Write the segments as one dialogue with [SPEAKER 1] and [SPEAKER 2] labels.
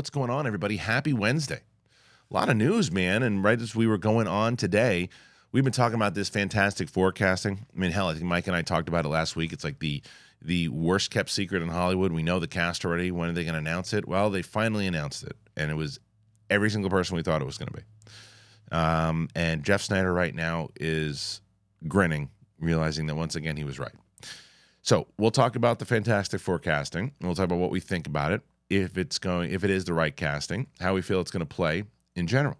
[SPEAKER 1] What's going on, everybody? Happy Wednesday. A lot of news, man. And right as we were going on today, we've been talking about this fantastic forecasting. I mean, hell, I think Mike and I talked about it last week. It's like the worst kept secret in Hollywood. We know the cast already. When are they going to announce it? Well, they finally announced it. And it was every single person we thought it was going to be. And Jeff Snyder right now is grinning, realizing that once again he was right. So we'll talk about the fantastic forecasting. And we'll talk about what we think about it, if it is the right casting, how we feel it's going to play in general.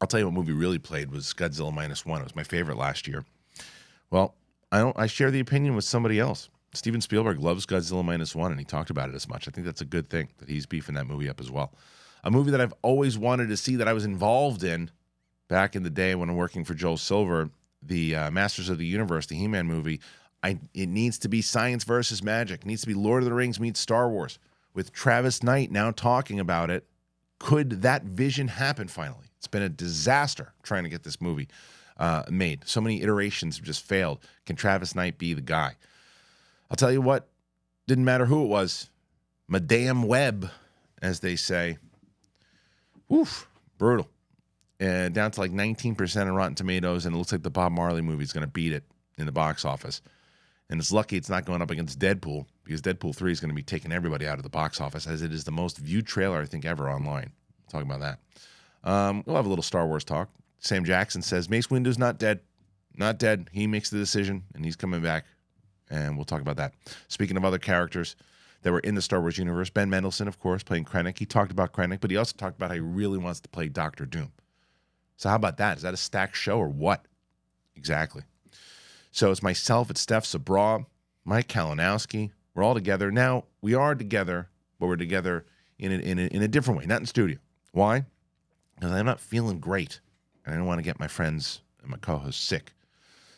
[SPEAKER 1] I'll tell you what movie really played was Godzilla Minus One. It was my favorite last year. Well, I share the opinion with somebody else. Steven Spielberg loves Godzilla Minus One, and he talked about it as much. I think that's a good thing that he's beefing that movie up as well. A movie that I've always wanted to see, that I was involved in back in the day when I'm working for Joel Silver, the Masters of the Universe, the He-Man movie. It needs to be science versus magic. It needs to be Lord of the Rings meets Star Wars. With Travis Knight now talking about it, could that vision happen finally? It's been a disaster trying to get this movie made. So many iterations have just failed. Can Travis Knight be the guy? I'll tell you what, didn't matter who it was. Madame Web, as they say. Oof, brutal. Down to like 19% on Rotten Tomatoes, and it looks like the Bob Marley movie is going to beat it in the box office. And it's lucky it's not going up against Deadpool, because Deadpool 3 is going to be taking everybody out of the box office, as it is the most viewed trailer, I think, ever online. We'll talk about that. We'll have a little Star Wars talk. Sam Jackson says Mace Windu's not dead. Not dead. He makes the decision, and he's coming back. And we'll talk about that. Speaking of other characters that were in the Star Wars universe, Ben Mendelsohn, of course, playing Krennic. He talked about Krennic, but he also talked about how he really wants to play Doctor Doom. So how about that? Is that a stacked show or what? Exactly. So it's myself, it's Steph Sabra, Mike Kalinowski. We're all together. Now, we are together, but we're together in a different way, not in studio. Why? Because I'm not feeling great, and I don't want to get my friends and my co-hosts sick.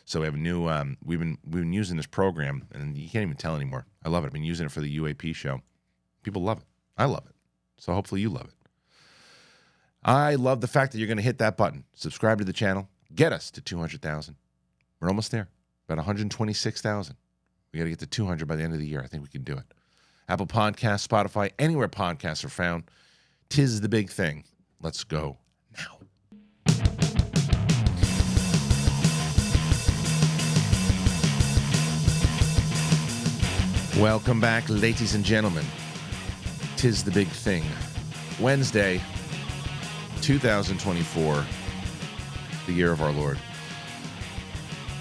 [SPEAKER 1] So we have a new, we've been using this program, and you can't even tell anymore. I love it. I've been using it for the UAP show. People love it. I love it. So hopefully you love it. I love the fact that you're going to hit that button. Subscribe to the channel. Get us to 200,000. We're almost there. About 126,000. We got to get to 200 by the end of the year. I think we can do it. Apple Podcasts, Spotify, anywhere podcasts are found. 'Tis the big thing. Let's go now. Welcome back, ladies and gentlemen. 'Tis the big thing. Wednesday, 2024, the year of our Lord.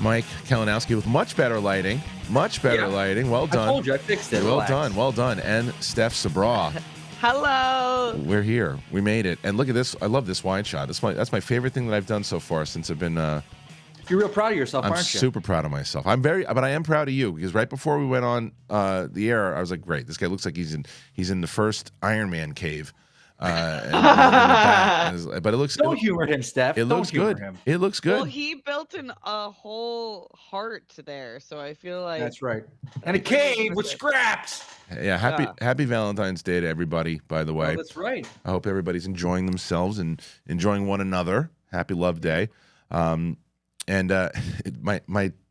[SPEAKER 1] Mike Kalinowski with much better lighting. Much better lighting. Well done.
[SPEAKER 2] I told you, I fixed it.
[SPEAKER 1] Well done. Well done. And Steph Sabra.
[SPEAKER 3] Hello.
[SPEAKER 1] We're here. We made it. And look at this. I love this wide shot. That's my favorite thing that I've done so far since I've been.
[SPEAKER 2] You're real proud of yourself,
[SPEAKER 1] I'm
[SPEAKER 2] aren't you?
[SPEAKER 1] super proud of myself. But I am proud of you, because right before we went on the air, I was like, great. This guy looks like he's in the first Iron Man cave. But it looks.
[SPEAKER 2] Don't humor him, Steph.
[SPEAKER 1] It looks good.
[SPEAKER 2] Him.
[SPEAKER 1] It looks good.
[SPEAKER 3] Well, he built a whole heart there, so I feel like
[SPEAKER 2] That's right. And a cave with scraps.
[SPEAKER 1] Yeah, happy Valentine's Day to everybody, by the way.
[SPEAKER 2] Oh, that's right.
[SPEAKER 1] I hope everybody's enjoying themselves and enjoying one another. Happy Love Day. My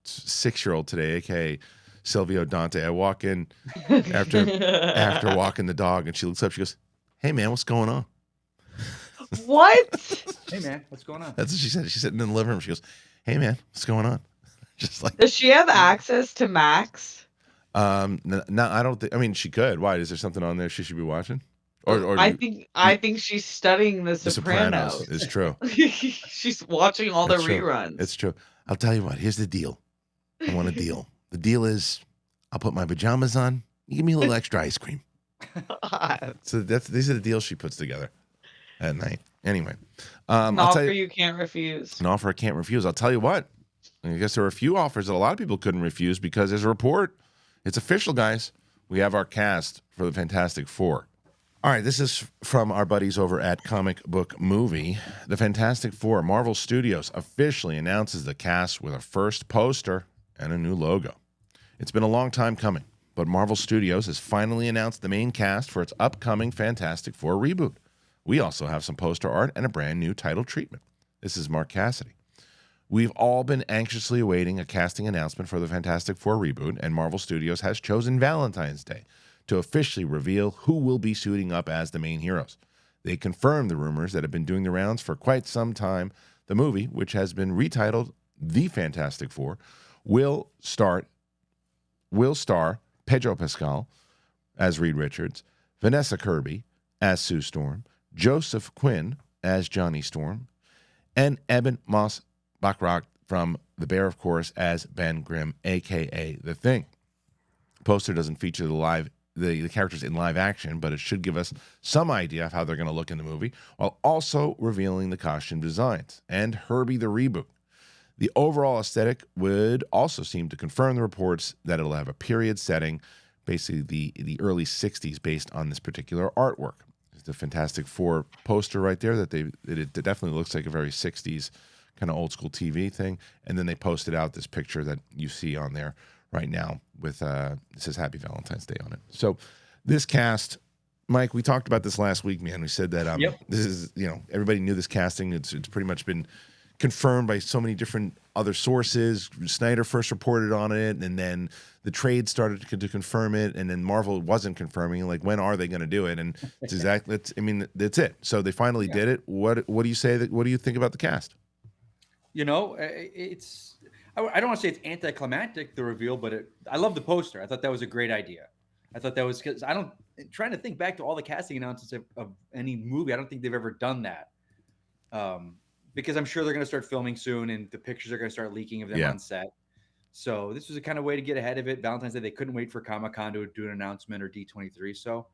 [SPEAKER 1] 6-year-old today, aka Silvio Dante, I walk in after walking the dog, and she looks up, she goes, "Hey man, what's going on?"
[SPEAKER 3] What?
[SPEAKER 2] Hey man, what's going on?
[SPEAKER 1] That's what she said. She's sitting in the living room. She goes, "Hey man, what's going on?" Just like.
[SPEAKER 3] Does she have access to Max?
[SPEAKER 1] No, I don't think. I mean, she could. Why? Is there something on there she should be watching? Or
[SPEAKER 3] I think she's studying The Sopranos.
[SPEAKER 1] It's true.
[SPEAKER 3] She's watching all the
[SPEAKER 1] true.
[SPEAKER 3] reruns.
[SPEAKER 1] It's true. I'll tell you what. Here's the deal. I want a deal. The deal is, I'll put my pajamas on. You give me a little extra ice cream. So these are the deals she puts together at night. Anyway,
[SPEAKER 3] an offer you can't refuse.
[SPEAKER 1] An offer I can't refuse. I'll tell you what. I guess there were a few offers that a lot of people couldn't refuse, because there's a report. It's official, guys. We have our cast for the Fantastic Four. All right, this is from our buddies over at Comic Book Movie. The Fantastic Four, Marvel Studios officially announces the cast with a first poster and a new logo. It's been a long time coming, but Marvel Studios has finally announced the main cast for its upcoming Fantastic Four reboot. We also have some poster art and a brand new title treatment. This is Mark Cassidy. We've all been anxiously awaiting a casting announcement for the Fantastic Four reboot, and Marvel Studios has chosen Valentine's Day to officially reveal who will be suiting up as the main heroes. They confirmed the rumors that have been doing the rounds for quite some time. The movie, which has been retitled The Fantastic Four, will star Pedro Pascal as Reed Richards, Vanessa Kirby as Sue Storm, Joseph Quinn as Johnny Storm, and Ebon Moss Bararach from The Bear, of course, as Ben Grimm, a.k.a. The Thing. Poster doesn't feature the characters in live action, but it should give us some idea of how they're going to look in the movie, while also revealing the costume designs and Herbie the reboot. The overall aesthetic would also seem to confirm the reports that it'll have a period setting, basically the early 60s, based on this particular artwork. There's the Fantastic Four poster right there that it definitely looks like a very 60s kind of old school TV thing. And then they posted out this picture that you see on there right now with it says Happy Valentine's Day on it. So this cast, Mike, we talked about this last week, man. We said that this is, everybody knew this casting. It's pretty much been confirmed by so many different other sources. Snyder first reported on it, and then the trade started to confirm it, and then Marvel wasn't confirming. Like, when are they going to do it? And it's exactly. That's it. So they finally did it. What do you say? What do you think about the cast?
[SPEAKER 2] It's. I don't want to say it's anticlimactic, the reveal, but I love the poster. I thought that was a great idea. I thought that was because trying to think back to all the casting announcements of any movie. I don't think they've ever done that. Because I'm sure they're going to start filming soon, and the pictures are going to start leaking of them on set. So this was a kind of way to get ahead of it. Valentine's Day, they couldn't wait for Comic-Con to do an announcement, or D23. So,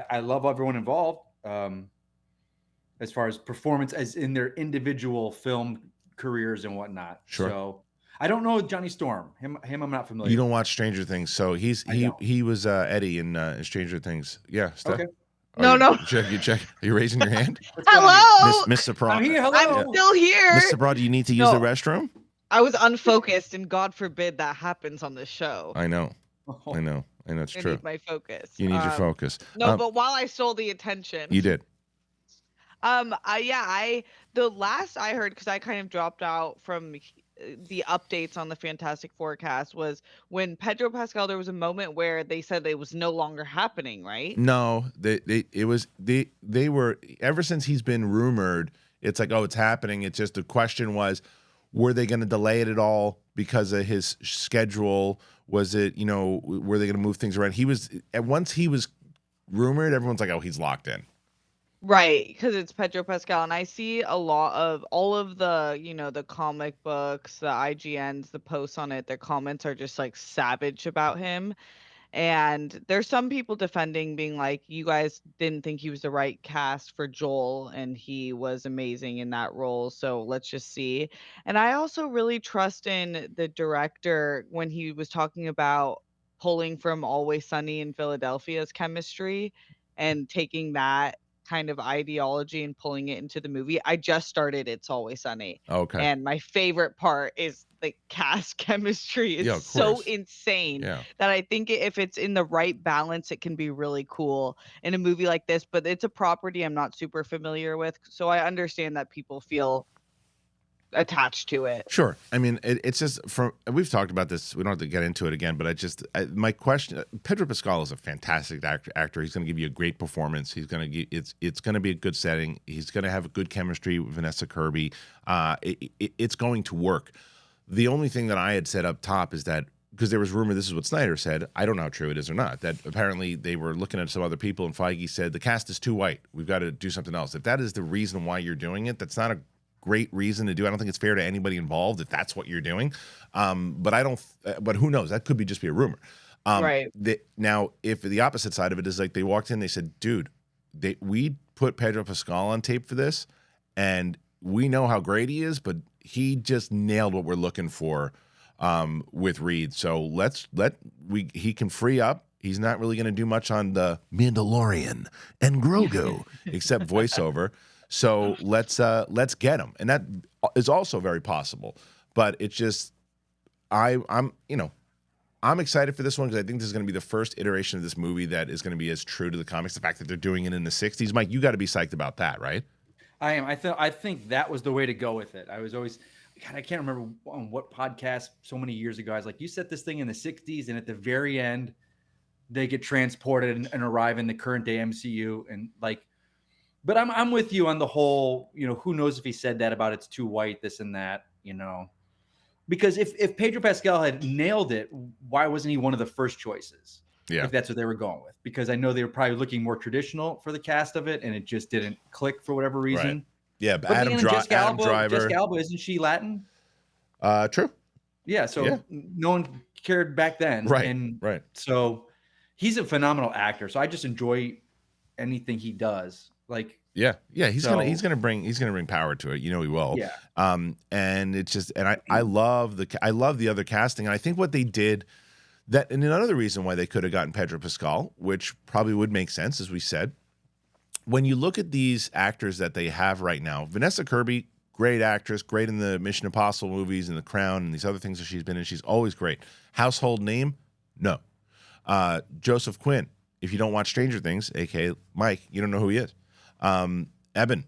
[SPEAKER 2] I love everyone involved as far as performance, as in their individual film careers and whatnot.
[SPEAKER 1] Sure.
[SPEAKER 2] So I don't know Johnny Storm. Him I'm not familiar.
[SPEAKER 1] You don't watch Stranger Things, so he was Eddie in Stranger Things. Yeah. Steph?
[SPEAKER 2] Okay.
[SPEAKER 3] No.
[SPEAKER 1] You check. Are you raising your hand?
[SPEAKER 3] Hello.
[SPEAKER 1] Miss Sapra.
[SPEAKER 2] I'm here. Hello.
[SPEAKER 3] I'm still here.
[SPEAKER 1] Miss Sapra, do you need to use the restroom?
[SPEAKER 3] I was unfocused, and God forbid that happens on this show.
[SPEAKER 1] I know. It's true.
[SPEAKER 3] I need my focus.
[SPEAKER 1] You need your focus.
[SPEAKER 3] No, but while I stole the attention.
[SPEAKER 1] You did.
[SPEAKER 3] The last I heard, because I kind of dropped out from the updates on the Fantastic Forecast, was when Pedro Pascal, there was a moment where they said it was no longer happening, right?
[SPEAKER 1] No, they were, ever since he's been rumored, it's like, oh, it's happening. It's just the question was, were they going to delay it at all because of his schedule? Was it, were they going to move things around? Once he was rumored, everyone's like, oh, he's locked in.
[SPEAKER 3] Right, because it's Pedro Pascal, and I see a lot of all of the, the comic books, the IGNs, the posts on it, their comments are just like savage about him. And there's some people defending, being like, you guys didn't think he was the right cast for Joel, and he was amazing in that role, so let's just see. And I also really trust in the director when he was talking about pulling from Always Sunny in Philadelphia's chemistry and taking that kind of ideology and pulling it into the movie. I just started It's Always Sunny.
[SPEAKER 1] Okay.
[SPEAKER 3] And my favorite part is the cast chemistry is so insane that I think if it's in the right balance, it can be really cool in a movie like this. But it's a property I'm not super familiar with, so I understand that people feel attached to it.
[SPEAKER 1] Sure. I mean, it's just we've talked about this. We don't have to get into it again, but my question, Pedro Pascal is a fantastic actor. He's going to give you a great performance. He's going to it's going to be a good setting. He's going to have a good chemistry with Vanessa Kirby. It's going to work. The only thing that I had said up top is that, because there was rumor, this is what Snyder said, I don't know how true it is or not, that apparently they were looking at some other people, and Feige said, the cast is too white. We've got to do something else. If that is the reason why you're doing it, that's not a great reason to do. I don't think it's fair to anybody involved if that's what you're doing. But who knows? That could just be a rumor.
[SPEAKER 3] Right.
[SPEAKER 1] Now, if the opposite side of it is like they walked in, they said, dude, we put Pedro Pascal on tape for this, and we know how great he is, but he just nailed what we're looking for with Reed. So he can free up. He's not really going to do much on the Mandalorian and Grogu except voiceover. So let's get him, and that is also very possible. But it's just I'm excited for this one because I think this is going to be the first iteration of this movie that is going to be as true to the comics. The fact that they're doing it in the '60s, Mike, you got to be psyched about that, right?
[SPEAKER 2] I am. I think that was the way to go with it. I was always, God, I can't remember on what podcast so many years ago I was like, you set this thing in the '60s, and at the very end, they get transported and arrive in the current day MCU and like. But I'm with you on the whole. Who knows if he said that about it's too white, this and that. Because if Pedro Pascal had nailed it, why wasn't he one of the first choices?
[SPEAKER 1] Yeah.
[SPEAKER 2] If that's what they were going with, because I know they were probably looking more traditional for the cast of it, and it just didn't click for whatever reason.
[SPEAKER 1] Right. Yeah, but
[SPEAKER 2] Adam
[SPEAKER 1] Driver.
[SPEAKER 2] Jessica Alba, isn't she Latin?
[SPEAKER 1] True.
[SPEAKER 2] Yeah, so no one cared back then.
[SPEAKER 1] Right.
[SPEAKER 2] And
[SPEAKER 1] right.
[SPEAKER 2] So he's a phenomenal actor. So I just enjoy anything he does. Like
[SPEAKER 1] Yeah. He's gonna bring power to it. He will.
[SPEAKER 2] Yeah.
[SPEAKER 1] And it's just, and I love the other casting. And I think what they did and another reason why they could have gotten Pedro Pascal, which probably would make sense, as we said, when you look at these actors that they have right now, Vanessa Kirby, great actress, great in the Mission Impossible movies and The Crown and these other things that she's been in. She's always great. Household name? No. Joseph Quinn, if you don't watch Stranger Things, aka Mike, you don't know who he is. Ebon,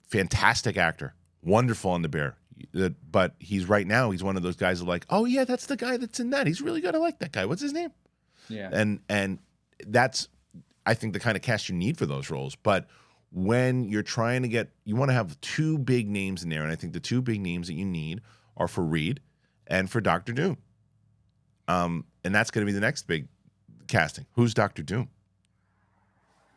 [SPEAKER 1] fantastic actor, wonderful on The Bear. But he's one of those guys who are like, oh yeah, that's the guy that's in that. He's really good. I like that guy. What's his name?
[SPEAKER 2] Yeah.
[SPEAKER 1] And that's, I think, the kind of cast you need for those roles. But when you're trying to you want to have two big names in there, and I think the two big names that you need are for Reed and for Dr. Doom. And that's going to be the next big casting. Who's Dr. Doom?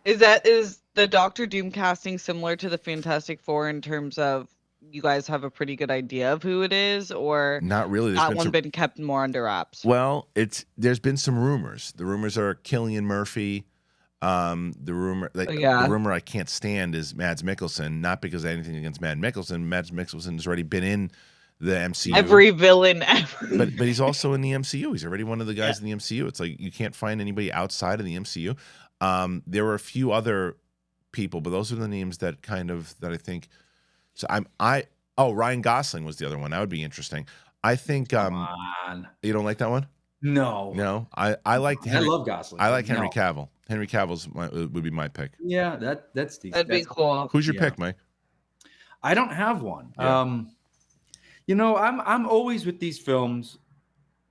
[SPEAKER 3] Is the Doctor Doom casting similar to the Fantastic Four in terms of you guys have a pretty good idea of who it is, or
[SPEAKER 1] not really?
[SPEAKER 3] That one been kept more under wraps?
[SPEAKER 1] Well, there's been some rumors. The rumors are Cillian Murphy. The rumor I can't stand is Mads Mikkelsen. Not because of anything against Mads Mikkelsen. Mads Mikkelsen has already been in the MCU.
[SPEAKER 3] Every villain ever.
[SPEAKER 1] But he's also in the MCU. He's already one of the guys in the MCU. It's like you can't find anybody outside of the MCU. There were a few other people, but those are the names that I think. So Ryan Gosling was the other one. That would be interesting. I think
[SPEAKER 2] Come on.
[SPEAKER 1] You don't like that one?
[SPEAKER 2] No.
[SPEAKER 1] I like
[SPEAKER 2] I love Gosling.
[SPEAKER 1] I like Henry Cavill. Henry Cavill's would be my pick.
[SPEAKER 2] Yeah, that's decent.
[SPEAKER 3] That'd be cool.
[SPEAKER 1] Who's your pick, Mike?
[SPEAKER 2] I don't have one.
[SPEAKER 1] Yeah.
[SPEAKER 2] I'm always with these films.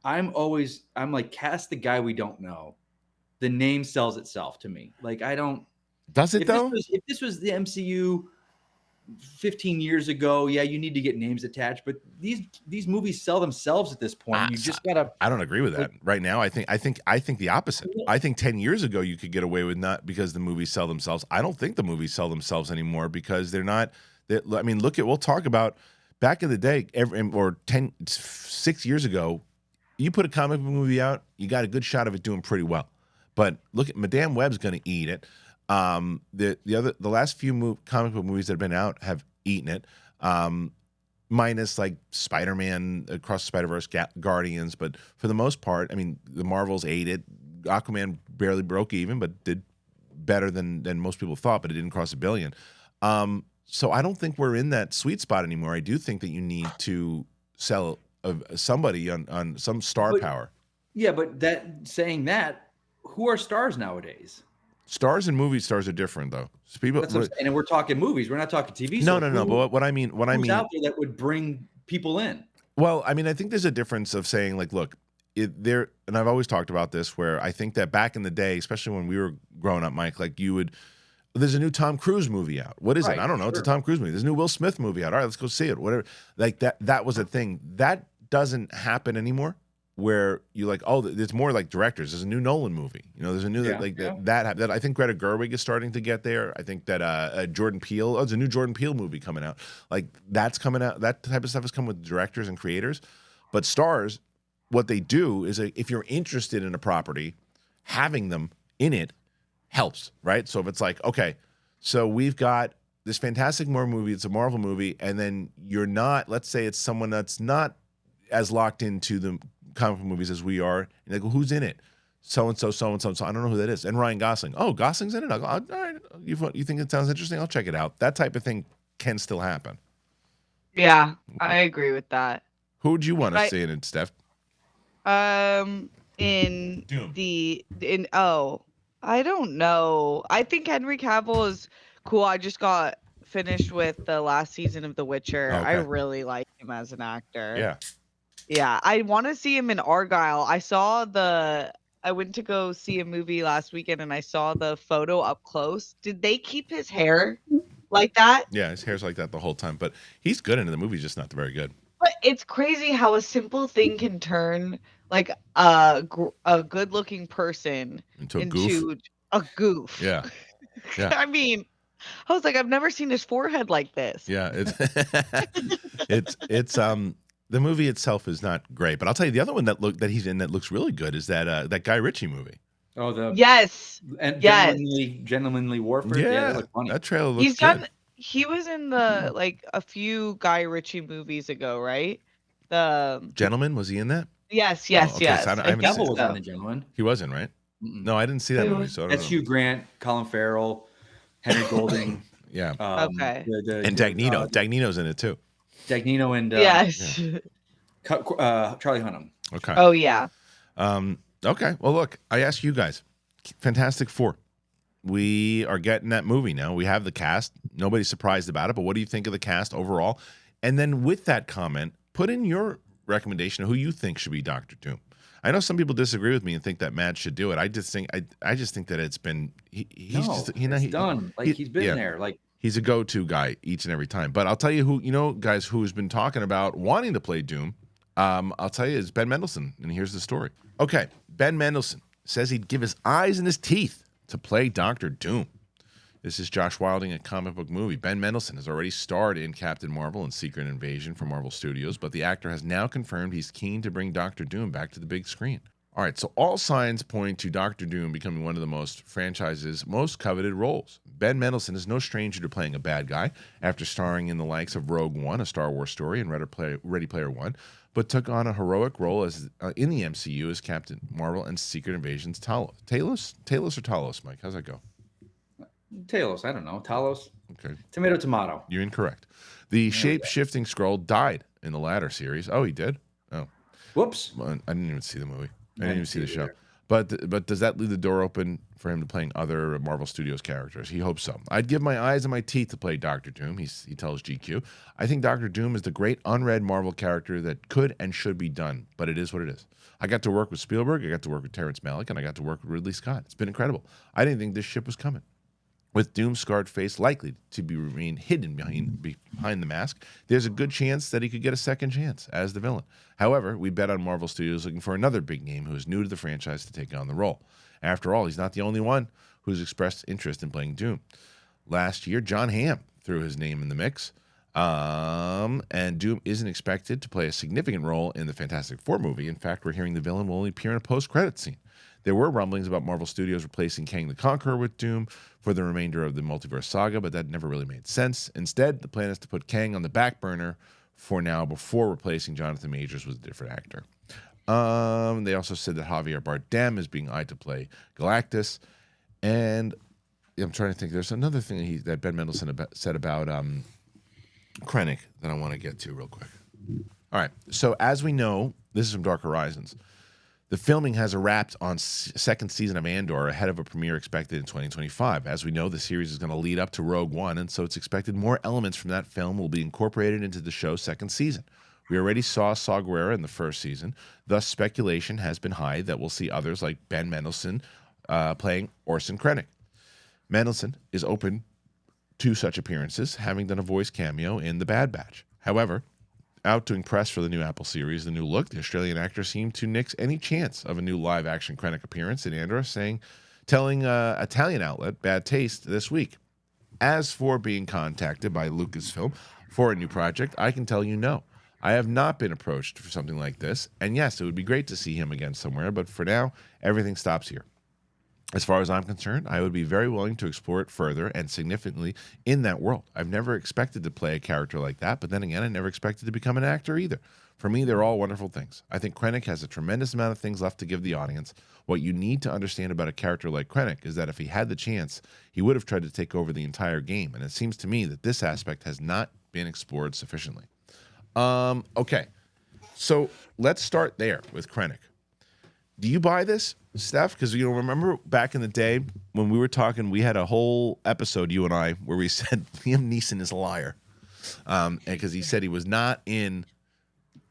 [SPEAKER 2] I'm like, cast the guy we don't know. The name sells itself to me. Like, I don't.
[SPEAKER 1] Does it though?
[SPEAKER 2] If this was the MCU 15 years ago, yeah, you need to get names attached. But these movies sell themselves at this point. You just gotta.
[SPEAKER 1] I don't agree with that. Right now, I think the opposite. I think 10 years ago you could get away with not because the movies sell themselves. I don't think the movies sell themselves anymore because they're not. I mean, we'll talk about back in the day, 6 years ago, you put a comic book movie out, you got a good shot of it doing pretty well. But look at Madame Web's going to eat it. The last few comic book movies that have been out have eaten it, minus like Spider-Man, Across the Spider-Verse, Guardians. But for the most part, I mean, the Marvels ate it. Aquaman barely broke even, but did better than most people thought, but it didn't cross $1 billion. So I don't think we're in that sweet spot anymore. I do think that you need to sell somebody on some star power.
[SPEAKER 2] Yeah, but saying that, who are stars nowadays?
[SPEAKER 1] Stars and movie stars are different, though. So people,
[SPEAKER 2] that's what I'm saying. And we're talking movies. We're not talking TV.
[SPEAKER 1] No. But what I mean,
[SPEAKER 2] who's out there that would bring people in? Well,
[SPEAKER 1] I mean, I think there's a difference of saying, like, look, and I've always talked about this, where I think that back in the day, especially when we were growing up, Mike, like there's a new Tom Cruise movie out. What is it? I don't know. Sure. It's a Tom Cruise movie. There's a new Will Smith movie out. All right, let's go see it. Whatever. Like that was a thing. That doesn't happen anymore. Where you like, oh, it's more like directors. There's a new Nolan movie. There's a new that I think Greta Gerwig is starting to get there. I think that Jordan Peele. There's a new Jordan Peele movie coming out. Like that's coming out. That type of stuff has come with directors and creators. But stars, what they do is if you're interested in a property, having them in it helps, right? So if it's like, okay, so we've got this Fantastic Four movie. It's a Marvel movie, and then you're not. Let's say it's someone that's not as locked into the comic book movies as we are, and they go, who's in it? So and so. I don't know who that is. And Ryan Gosling. Oh, Gosling's in it. I'll go, all right. You think it sounds interesting? I'll check it out. That type of thing can still happen.
[SPEAKER 3] Yeah, I agree with that.
[SPEAKER 1] Who would you want to see in it, Steph?
[SPEAKER 3] In
[SPEAKER 1] Doom.
[SPEAKER 3] I don't know. I think Henry Cavill is cool. I just got finished with the last season of The Witcher.
[SPEAKER 1] Okay.
[SPEAKER 3] I really like him as an actor.
[SPEAKER 1] Yeah.
[SPEAKER 3] Yeah, I want to see him in Argyle. I saw the I went to go see a movie last weekend and I saw the photo up close. Did they keep his hair like that?
[SPEAKER 1] Yeah, his hair's like that the whole time, but he's good in the movie, just not very good.
[SPEAKER 3] But it's crazy how a simple thing can turn like a good-looking person
[SPEAKER 1] Into a goof.
[SPEAKER 3] into a goof.
[SPEAKER 1] Yeah, yeah,
[SPEAKER 3] I mean, I was like, I've never seen his forehead like this.
[SPEAKER 1] yeah. It's the movie itself is not great, but I'll tell you the other one that he's in that looks really good is that Guy Ritchie movie.
[SPEAKER 2] Oh, the
[SPEAKER 3] Yes.
[SPEAKER 2] and
[SPEAKER 3] Yes.
[SPEAKER 2] gentlemanly warfare. Yeah, that looked funny.
[SPEAKER 1] that trailer looks
[SPEAKER 3] He's
[SPEAKER 1] good.
[SPEAKER 3] done he was in the like a few Guy Ritchie movies ago, right? The
[SPEAKER 1] Gentleman, was he in that?
[SPEAKER 3] yes,
[SPEAKER 1] Oh,
[SPEAKER 3] yes,
[SPEAKER 1] okay,
[SPEAKER 3] yes.
[SPEAKER 1] so I
[SPEAKER 3] I
[SPEAKER 1] haven't
[SPEAKER 3] think
[SPEAKER 1] seen
[SPEAKER 2] Devil was
[SPEAKER 3] so.
[SPEAKER 2] in the gentleman.
[SPEAKER 1] He wasn't, right?
[SPEAKER 2] Mm-mm.
[SPEAKER 1] No, I didn't see that
[SPEAKER 3] Who
[SPEAKER 1] movie,
[SPEAKER 3] was-
[SPEAKER 1] so I don't
[SPEAKER 2] That's
[SPEAKER 1] know.
[SPEAKER 2] Hugh Grant, Colin Farrell, Henry Golding.
[SPEAKER 1] Yeah,
[SPEAKER 3] Okay.
[SPEAKER 1] and Dagnino. Dagnino's in it too.
[SPEAKER 2] Dagnino and
[SPEAKER 3] Yes.
[SPEAKER 2] Charlie Hunnam.
[SPEAKER 1] Okay.
[SPEAKER 3] Oh yeah.
[SPEAKER 1] Okay. Well, look, I ask you guys, Fantastic Four. We are getting that movie now. We have the cast. Nobody's surprised about it, but what do you think of the cast overall? And then with that comment, put in your recommendation of who you think should be Doctor Doom. I know some people disagree with me and think that Matt should do it. I just think that it's been he's just
[SPEAKER 2] it's done. Like he's been there. Like
[SPEAKER 1] he's a go-to guy each and every time. But I'll tell you who guys who's been talking about wanting to play Doom. I'll tell you is Ben Mendelsohn, and here's the story. Okay, Ben Mendelsohn says he'd give his eyes and his teeth to play Doctor Doom. This is Josh Wilding, a comic book movie. Ben Mendelsohn has already starred in Captain Marvel and Secret Invasion from Marvel Studios, but the actor has now confirmed he's keen to bring Doctor Doom back to the big screen. All right, so all signs point to Doctor Doom becoming one of the franchise's most coveted roles. Ben Mendelsohn is no stranger to playing a bad guy after starring in the likes of Rogue One, a Star Wars story, and Ready Player One, but took on a heroic role as in the MCU as Captain Marvel and Secret Invasion's Talos. Talos or Talos, Mike? How's that go?
[SPEAKER 2] Talos, I don't know. Talos.
[SPEAKER 1] Okay.
[SPEAKER 2] Tomato.
[SPEAKER 1] You're incorrect. The shape-shifting Skrull died in the latter series. Oh, he did? Oh.
[SPEAKER 2] Whoops.
[SPEAKER 1] Well, I didn't even see the movie. I didn't even see the show.
[SPEAKER 2] either.
[SPEAKER 1] But does that leave the door open for him to playing other Marvel Studios characters? He hopes so. I'd give my eyes and my teeth to play Doctor Doom, he tells GQ. I think Doctor Doom is the great unread Marvel character that could and should be done, but it is what it is. I got to work with Spielberg, I got to work with Terrence Malick, and I got to work with Ridley Scott. It's been incredible. I didn't think this ship was coming. With Doom's scarred face likely to remain hidden behind the mask, there's a good chance that he could get a second chance as the villain. However, we bet on Marvel Studios looking for another big name who is new to the franchise to take on the role. After all, he's not the only one who's expressed interest in playing Doom. Last year, John Hamm threw his name in the mix, and Doom isn't expected to play a significant role in the Fantastic Four movie. In fact, we're hearing the villain will only appear in a post-credit scene. There were rumblings about Marvel Studios replacing Kang the Conqueror with Doom for the remainder of the multiverse saga, but that never really made sense. Instead, the plan is to put Kang on the back burner for now before replacing Jonathan Majors with a different actor. They also said that Javier Bardem is being eyed to play Galactus. And I'm trying to think. There's another thing that Ben Mendelsohn said about Krennic that I want to get to real quick. All right. So as we know, this is from Dark Horizons. The filming has wrapped on second season of Andor ahead of a premiere expected in 2025. As we know, the series is going to lead up to Rogue One, and so it's expected more elements from that film will be incorporated into the show's second season. We already saw Saw Gerrera in the first season, thus speculation has been high that we'll see others like Ben Mendelsohn playing Orson Krennic. Mendelsohn is open to such appearances, having done a voice cameo in The Bad Batch. However, out doing press for the new Apple series, The New Look, the Australian actor seemed to nix any chance of a new live-action Krennic appearance in Andor, telling Italian outlet Bad Taste this week. As for being contacted by Lucasfilm for a new project, I can tell you no. I have not been approached for something like this, and yes, it would be great to see him again somewhere, but for now, everything stops here. As far as I'm concerned, I would be very willing to explore it further and significantly in that world. I've never expected to play a character like that, but then again, I never expected to become an actor either. For me, they're all wonderful things. I think Krennic has a tremendous amount of things left to give the audience. What you need to understand about a character like Krennic is that if he had the chance, he would have tried to take over the entire game, and it seems to me that this aspect has not been explored sufficiently. Okay, so let's start there with Krennic. Do you buy this, Steph? Because remember back in the day when we were talking, we had a whole episode, you and I, where we said Liam Neeson is a liar, because he said he was not in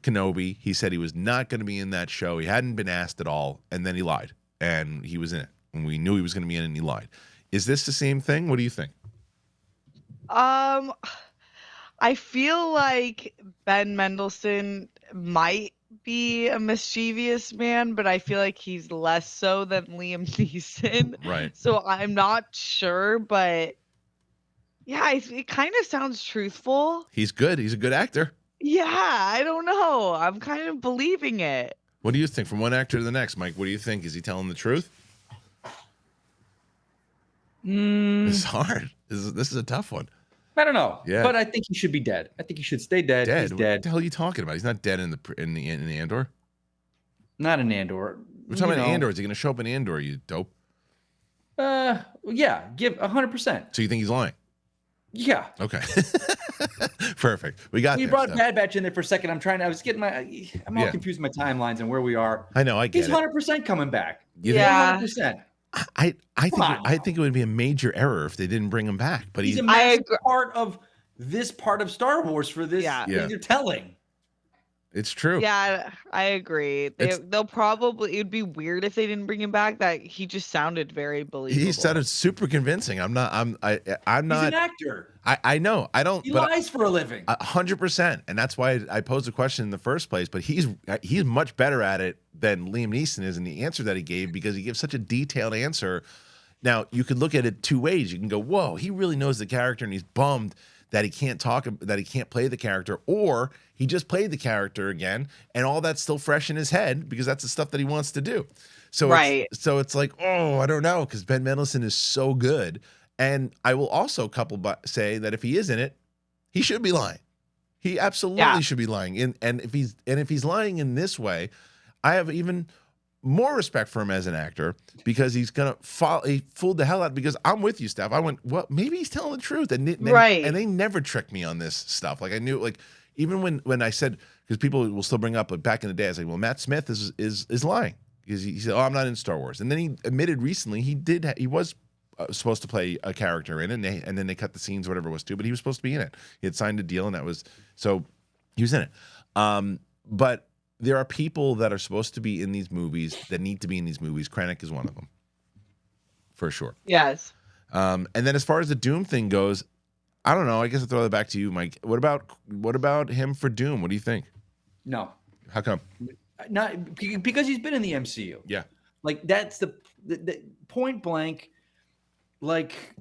[SPEAKER 1] Kenobi. He said he was not going to be in that show. He hadn't been asked at all, and then he lied. and he was in it, and we knew he was going to be in it, and he lied. Is this the same thing? What do you think?
[SPEAKER 3] I feel like Ben Mendelsohn might be a mischievous man, but I feel like he's less so than Liam Neeson.
[SPEAKER 1] Right.
[SPEAKER 3] So I'm not sure, but yeah, it kind of sounds truthful.
[SPEAKER 1] He's good. He's a good actor.
[SPEAKER 3] Yeah, I don't know. I'm kind of believing it.
[SPEAKER 1] What do you think? From one actor to the next, Mike, what do you think? Is he telling the truth? It's hard. This is a tough one.
[SPEAKER 2] I don't know.
[SPEAKER 1] Yeah.
[SPEAKER 2] But I think he should be dead. I think he should stay dead.
[SPEAKER 1] Dead?
[SPEAKER 2] He's
[SPEAKER 1] What
[SPEAKER 2] dead.
[SPEAKER 1] the hell are you talking about? He's not dead in the Andor.
[SPEAKER 2] Not in Andor.
[SPEAKER 1] We're talking about Andor. Is he going to show up in Andor? You dope.
[SPEAKER 2] Yeah. Give 100%.
[SPEAKER 1] So you think he's lying?
[SPEAKER 2] Yeah.
[SPEAKER 1] Okay. Perfect. We got.
[SPEAKER 2] You
[SPEAKER 1] there,
[SPEAKER 2] brought
[SPEAKER 1] Steph.
[SPEAKER 2] Bad Batch in there for a second. I'm all confused with my timelines and where we are.
[SPEAKER 1] I know. I get
[SPEAKER 2] He's
[SPEAKER 1] it.
[SPEAKER 2] 100% coming back.
[SPEAKER 3] Yeah.
[SPEAKER 2] 100%.
[SPEAKER 1] I think
[SPEAKER 2] on
[SPEAKER 1] I
[SPEAKER 2] now.
[SPEAKER 1] think it would be a major error if they didn't bring him back. But
[SPEAKER 2] He's
[SPEAKER 1] he's
[SPEAKER 2] a massive part of this part of Star Wars for this.
[SPEAKER 3] Yeah.
[SPEAKER 2] That you're telling.
[SPEAKER 1] it's true.
[SPEAKER 3] Yeah, I agree.
[SPEAKER 1] It's-
[SPEAKER 3] They'll probably, it would be weird if they didn't bring him back. That he just sounded very believable.
[SPEAKER 1] He sounded super convincing. I'm not. I'm
[SPEAKER 2] He's
[SPEAKER 1] not.
[SPEAKER 2] an actor.
[SPEAKER 1] I know. I don't.
[SPEAKER 2] He
[SPEAKER 1] but
[SPEAKER 2] lies for a living.
[SPEAKER 1] 100%, and that's why I posed the question in the first place. But he's much better at it than Liam Neeson is in the answer that he gave, because he gives such a detailed answer. Now you could look at it two ways. You can go, "Whoa, he really knows the character, and he's bummed that he can't play the character," or he just played the character again, and all that's still fresh in his head because that's the stuff that he wants to do. So
[SPEAKER 3] Right.
[SPEAKER 1] it's like, oh, I don't know, because Ben Mendelsohn is so good. And I will also say that if he is in it, he should be lying. He absolutely should be lying. And if he's lying in this way, I have even more respect for him as an actor, because he's gonna he fooled the hell out. Because I'm with you, Steph. I went, well, maybe he's telling the truth, and
[SPEAKER 3] Right.
[SPEAKER 1] And they never tricked me on this stuff. Like I knew, like even when I said, because people will still bring up, but back in the day, I was like, well, Matt Smith is lying, because he said, oh, I'm not in Star Wars, and then he admitted recently he was supposed to play a character in it, and then they cut the scenes, whatever it was, too. But he was supposed to be in it. He had signed a deal, and that was so he was in it. But there are people that are supposed to be in these movies that need to be in these movies. Krennic is one of them, for sure.
[SPEAKER 3] Yes.
[SPEAKER 1] And then as far as the Doom thing goes, I don't know. I guess I'll throw that back to you, Mike. What about him for Doom? What do you think?
[SPEAKER 2] No.
[SPEAKER 1] How come?
[SPEAKER 2] Not because he's been in the MCU.
[SPEAKER 1] Yeah.
[SPEAKER 2] Like that's the point blank. Like,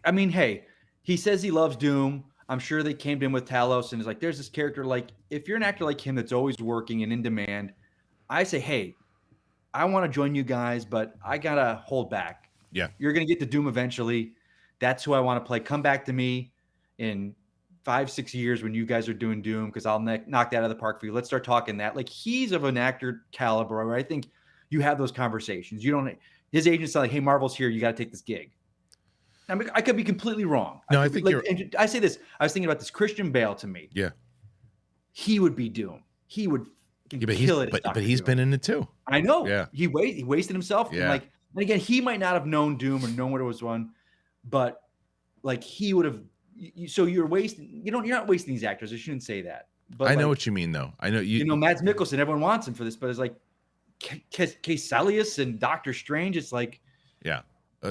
[SPEAKER 2] I mean, hey, he says he loves Doom. I'm sure they came to him with Talos and is like, there's this character. Like, if you're an actor like him that's always working and in demand, I say, hey, I want to join you guys, but I gotta hold back.
[SPEAKER 1] Yeah.
[SPEAKER 2] You're gonna get to Doom eventually. That's who I want to play. Come back to me in 5-6 years when you guys are doing Doom, because I'll knock that out of the park for you. Let's start talking that. Like, he's of an actor caliber where I think you have those conversations. You don't. His agent's like, hey, Marvel's here. You got to take this gig. I mean, I could be completely wrong.
[SPEAKER 1] No, I think you're.
[SPEAKER 2] And I say this. I was thinking about this. Christian Bale, to me.
[SPEAKER 1] Yeah.
[SPEAKER 2] He would be Doom. He would kill it.
[SPEAKER 1] But he's been in it too.
[SPEAKER 2] I know.
[SPEAKER 1] Yeah.
[SPEAKER 2] He wasted himself.
[SPEAKER 1] Yeah.
[SPEAKER 2] And again, he might not have known Doom or known what it was one, but like he would have. So you're wasting. You're not wasting these actors. I shouldn't say that. But
[SPEAKER 1] I know what you mean, though. I know you.
[SPEAKER 2] You know, Mads Mikkelsen. Everyone wants him for this, but it's like Caecilius and Doctor Strange. It's like,
[SPEAKER 1] yeah.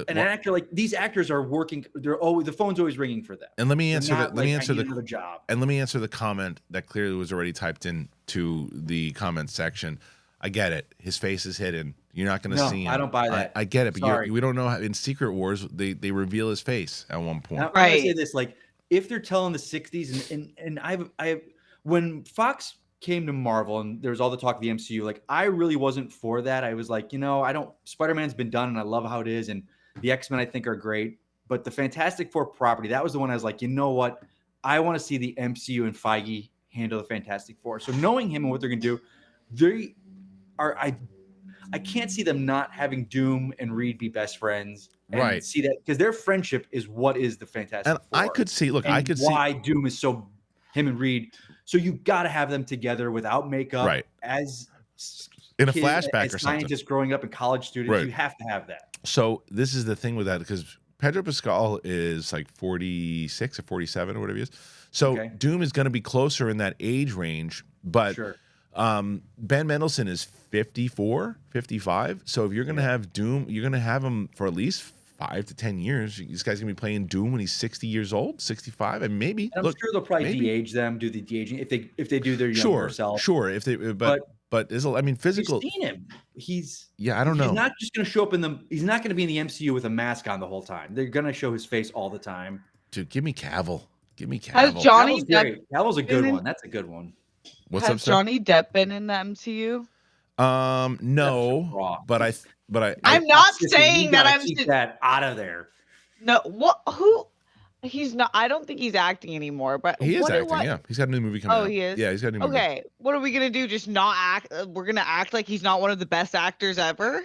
[SPEAKER 2] An actor, like these actors are working. They're always, the phone's always ringing for them.
[SPEAKER 1] And let me answer that. Let me answer
[SPEAKER 2] another job.
[SPEAKER 1] And let me answer the comment that clearly was already typed into the comment section. I get it. His face is hidden. You're not going to see him.
[SPEAKER 2] I don't buy that.
[SPEAKER 1] I get it, but
[SPEAKER 2] Sorry.
[SPEAKER 1] we don't know how. In Secret Wars, they reveal his face at one point.
[SPEAKER 2] Now, I'm gonna say this: like, if they're telling the '60s, and I've when Fox came to Marvel and there was all the talk of the MCU, like I really wasn't for that. I was like, Spider-Man's been done, and I love how it is, and the X-Men I think are great, but the Fantastic Four property, that was the one I was like, you know what? I want to see the MCU and Feige handle the Fantastic Four. So knowing him and what they're going to do, they are. I can't see them not having Doom and Reed be best friends, and
[SPEAKER 1] right?
[SPEAKER 2] See that, because their friendship is what is the Fantastic
[SPEAKER 1] and
[SPEAKER 2] Four.
[SPEAKER 1] I could see. Look, I could
[SPEAKER 2] why Doom is so him and Reed. So you got to have them together without makeup,
[SPEAKER 1] right?
[SPEAKER 2] As
[SPEAKER 1] in a flashback or something.
[SPEAKER 2] Scientists growing up and college students,
[SPEAKER 1] right.
[SPEAKER 2] You have to have that.
[SPEAKER 1] So this is the thing with that, because Pedro Pascal is like 46 or 47 or whatever he is. So Doom is going to be closer in that age range, but
[SPEAKER 2] sure.
[SPEAKER 1] Ben Mendelsohn is 54, 55. So if you're going to have Doom, you're going to have him for at least 5 to 10 years. This guy's going to be playing Doom when he's 60 years old, 65, and maybe.
[SPEAKER 2] And I'm sure they'll probably de-age them, do the de-aging if they do their younger self.
[SPEAKER 1] Sure. If they, but is I mean, physical.
[SPEAKER 2] You've seen him.
[SPEAKER 1] I don't know.
[SPEAKER 2] He's not just going to show up he's not going to be in the MCU with a mask on the whole time. They're going to show his face all the time.
[SPEAKER 1] Dude, give me Cavill. Give me Cavill.
[SPEAKER 3] Has Johnny Depp?
[SPEAKER 2] Cavill's a good one. That's a good one.
[SPEAKER 1] What's up,
[SPEAKER 3] Has Johnny Depp been in the MCU?
[SPEAKER 1] No, but
[SPEAKER 3] I'm not saying that I'm
[SPEAKER 2] keep that out of there.
[SPEAKER 3] No, what? Who? He's not. I don't think he's acting anymore. But
[SPEAKER 1] he is acting. Yeah, he's got a new movie coming out.
[SPEAKER 3] Oh, he is.
[SPEAKER 1] Yeah, he's got a new movie.
[SPEAKER 3] Okay, what are we gonna do? Just not act? We're gonna act like he's not one of the best actors ever?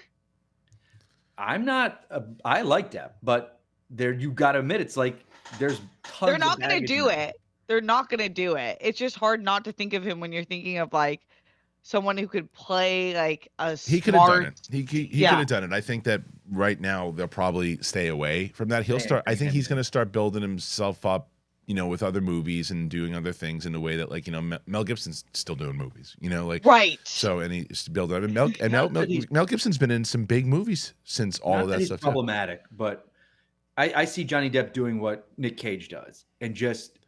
[SPEAKER 2] I'm not. I like Depp, but you got to admit, it's like there's tons.
[SPEAKER 3] They're not gonna do it. They're not gonna do it. It's just hard not to think of him when you're thinking of like someone who could play like a
[SPEAKER 1] he could have done it. He could have done it. I think that right now they'll probably stay away from that. I think he's going to start building himself up, with other movies and doing other things in a way that, like, Mel Gibson's still doing movies, like
[SPEAKER 3] right.
[SPEAKER 1] So and he's building up. Mel Gibson's been in some big movies since all of that stuff.
[SPEAKER 2] Problematic, but I see Johnny Depp doing what Nick Cage does, and just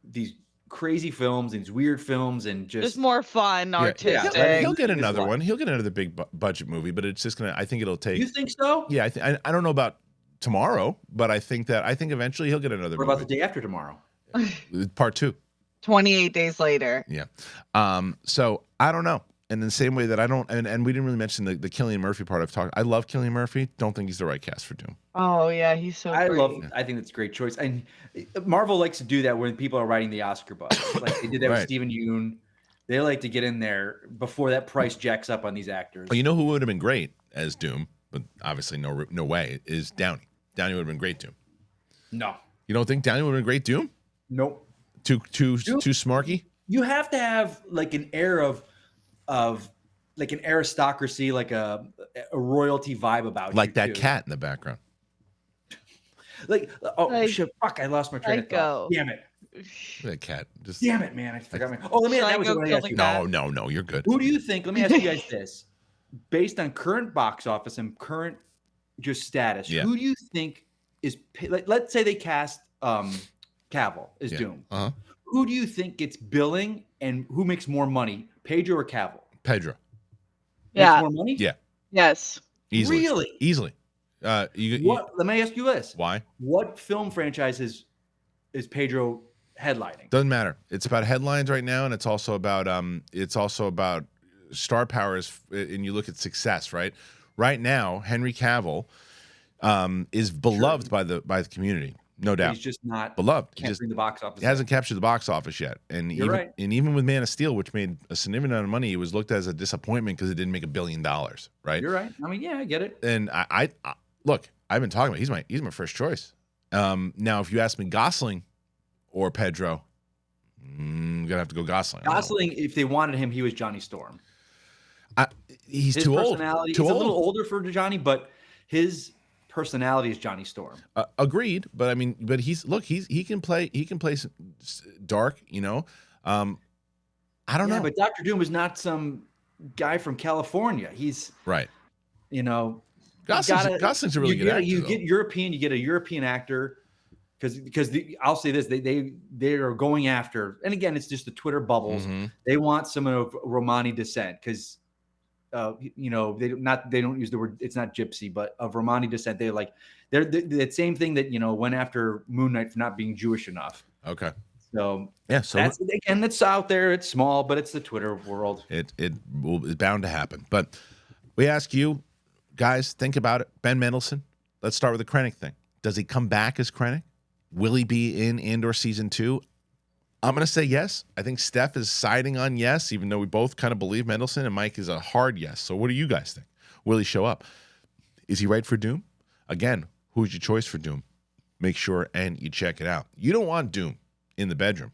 [SPEAKER 2] these crazy films, these weird films, and just
[SPEAKER 3] more fun, artistic.
[SPEAKER 1] He'll get another one. He'll get another big budget movie, but it's just I think it'll take.
[SPEAKER 2] You think so?
[SPEAKER 1] Yeah, I don't know about tomorrow, but I think eventually he'll get another.
[SPEAKER 2] What about the day after tomorrow?
[SPEAKER 1] Part 2.
[SPEAKER 3] 28 days later.
[SPEAKER 1] Yeah. So I don't know. And in the same way that I don't, and we didn't really mention the Cillian Murphy part. I love Cillian Murphy. Don't think he's the right cast for Doom.
[SPEAKER 3] Oh yeah, he's so.
[SPEAKER 2] I think that's a great choice. And Marvel likes to do that when people are writing the Oscar buzz. Like they did that with Steven Yeun. They like to get in there before that price jacks up on these actors.
[SPEAKER 1] Well, who would have been great as Doom, but obviously no way, is Downey. Downey would have been great Doom.
[SPEAKER 2] No.
[SPEAKER 1] You don't think Downey would have been great Doom?
[SPEAKER 2] Nope.
[SPEAKER 1] Too smarky?
[SPEAKER 2] You have to have like an air of like an aristocracy, like a royalty vibe about
[SPEAKER 1] like
[SPEAKER 2] you.
[SPEAKER 1] That cat in the background.
[SPEAKER 2] Shit, fuck, I lost my train of thought. Damn it.
[SPEAKER 1] That cat.
[SPEAKER 2] Damn it, man. I forgot my. Oh, that was what I asked you.
[SPEAKER 1] No, you're good.
[SPEAKER 2] Who do you think? Let me ask you guys this. Based on current box office and current just status, who do you think is like, let's say they cast Cavill as Doom.
[SPEAKER 1] Uh-huh.
[SPEAKER 2] Who do you think gets billing and who makes more money, Pedro or Cavill?
[SPEAKER 1] Pedro.
[SPEAKER 3] Yeah.
[SPEAKER 2] Makes more money?
[SPEAKER 1] Yeah.
[SPEAKER 3] Yes.
[SPEAKER 1] Easily.
[SPEAKER 2] Really?
[SPEAKER 1] Easily.
[SPEAKER 2] Let me ask you this.
[SPEAKER 1] Why?
[SPEAKER 2] What film franchises is Pedro headlining?
[SPEAKER 1] Doesn't matter. It's about headlines right now, and it's also about star power and you look at success, right? Right now, Henry Cavill is beloved by the community. No doubt.
[SPEAKER 2] He's just not
[SPEAKER 1] beloved.
[SPEAKER 2] Capturing the box office.
[SPEAKER 1] He hasn't captured the box office yet. And even with Man of Steel, which made a significant amount of money, it was looked as a disappointment because it didn't make $1 billion, right?
[SPEAKER 2] You're right. I mean, yeah, I get it.
[SPEAKER 1] And I look, I've been talking about he's my first choice. Now, if you ask me Gosling or Pedro, I'm gonna have to go Gosling.
[SPEAKER 2] Gosling, if they wanted him, he was Johnny Storm.
[SPEAKER 1] He's
[SPEAKER 2] his
[SPEAKER 1] too old.
[SPEAKER 2] He's a little older for Johnny, but his personality is Johnny Storm.
[SPEAKER 1] Agreed, but he can play dark, I don't know.
[SPEAKER 2] But Dr. Doom is not some guy from California. He's
[SPEAKER 1] right.
[SPEAKER 2] Gosling's
[SPEAKER 1] a really good actor.
[SPEAKER 2] You get a European actor because I'll say this, they are going after, and again, it's just the Twitter bubbles. Mm-hmm. They want someone of Romani descent because they don't use the word, it's not gypsy, but of Romani descent. They're that same thing that went after Moon Knight for not being Jewish enough.
[SPEAKER 1] Okay.
[SPEAKER 2] So that's out there. It's small, but it's the Twitter world.
[SPEAKER 1] It's bound to happen. But we ask you guys, think about it. Ben Mendelsohn. Let's start with the Krennic thing. Does he come back as Krennic? Will he be in Andor season 2? I'm going to say yes. I think Steph is siding on yes, even though we both kind of believe Mendelsohn, and Mike is a hard yes. So what do you guys think? Will he show up? Is he right for Doom? Again, who's your choice for Doom? Make sure and you check it out. You don't want Doom in the bedroom.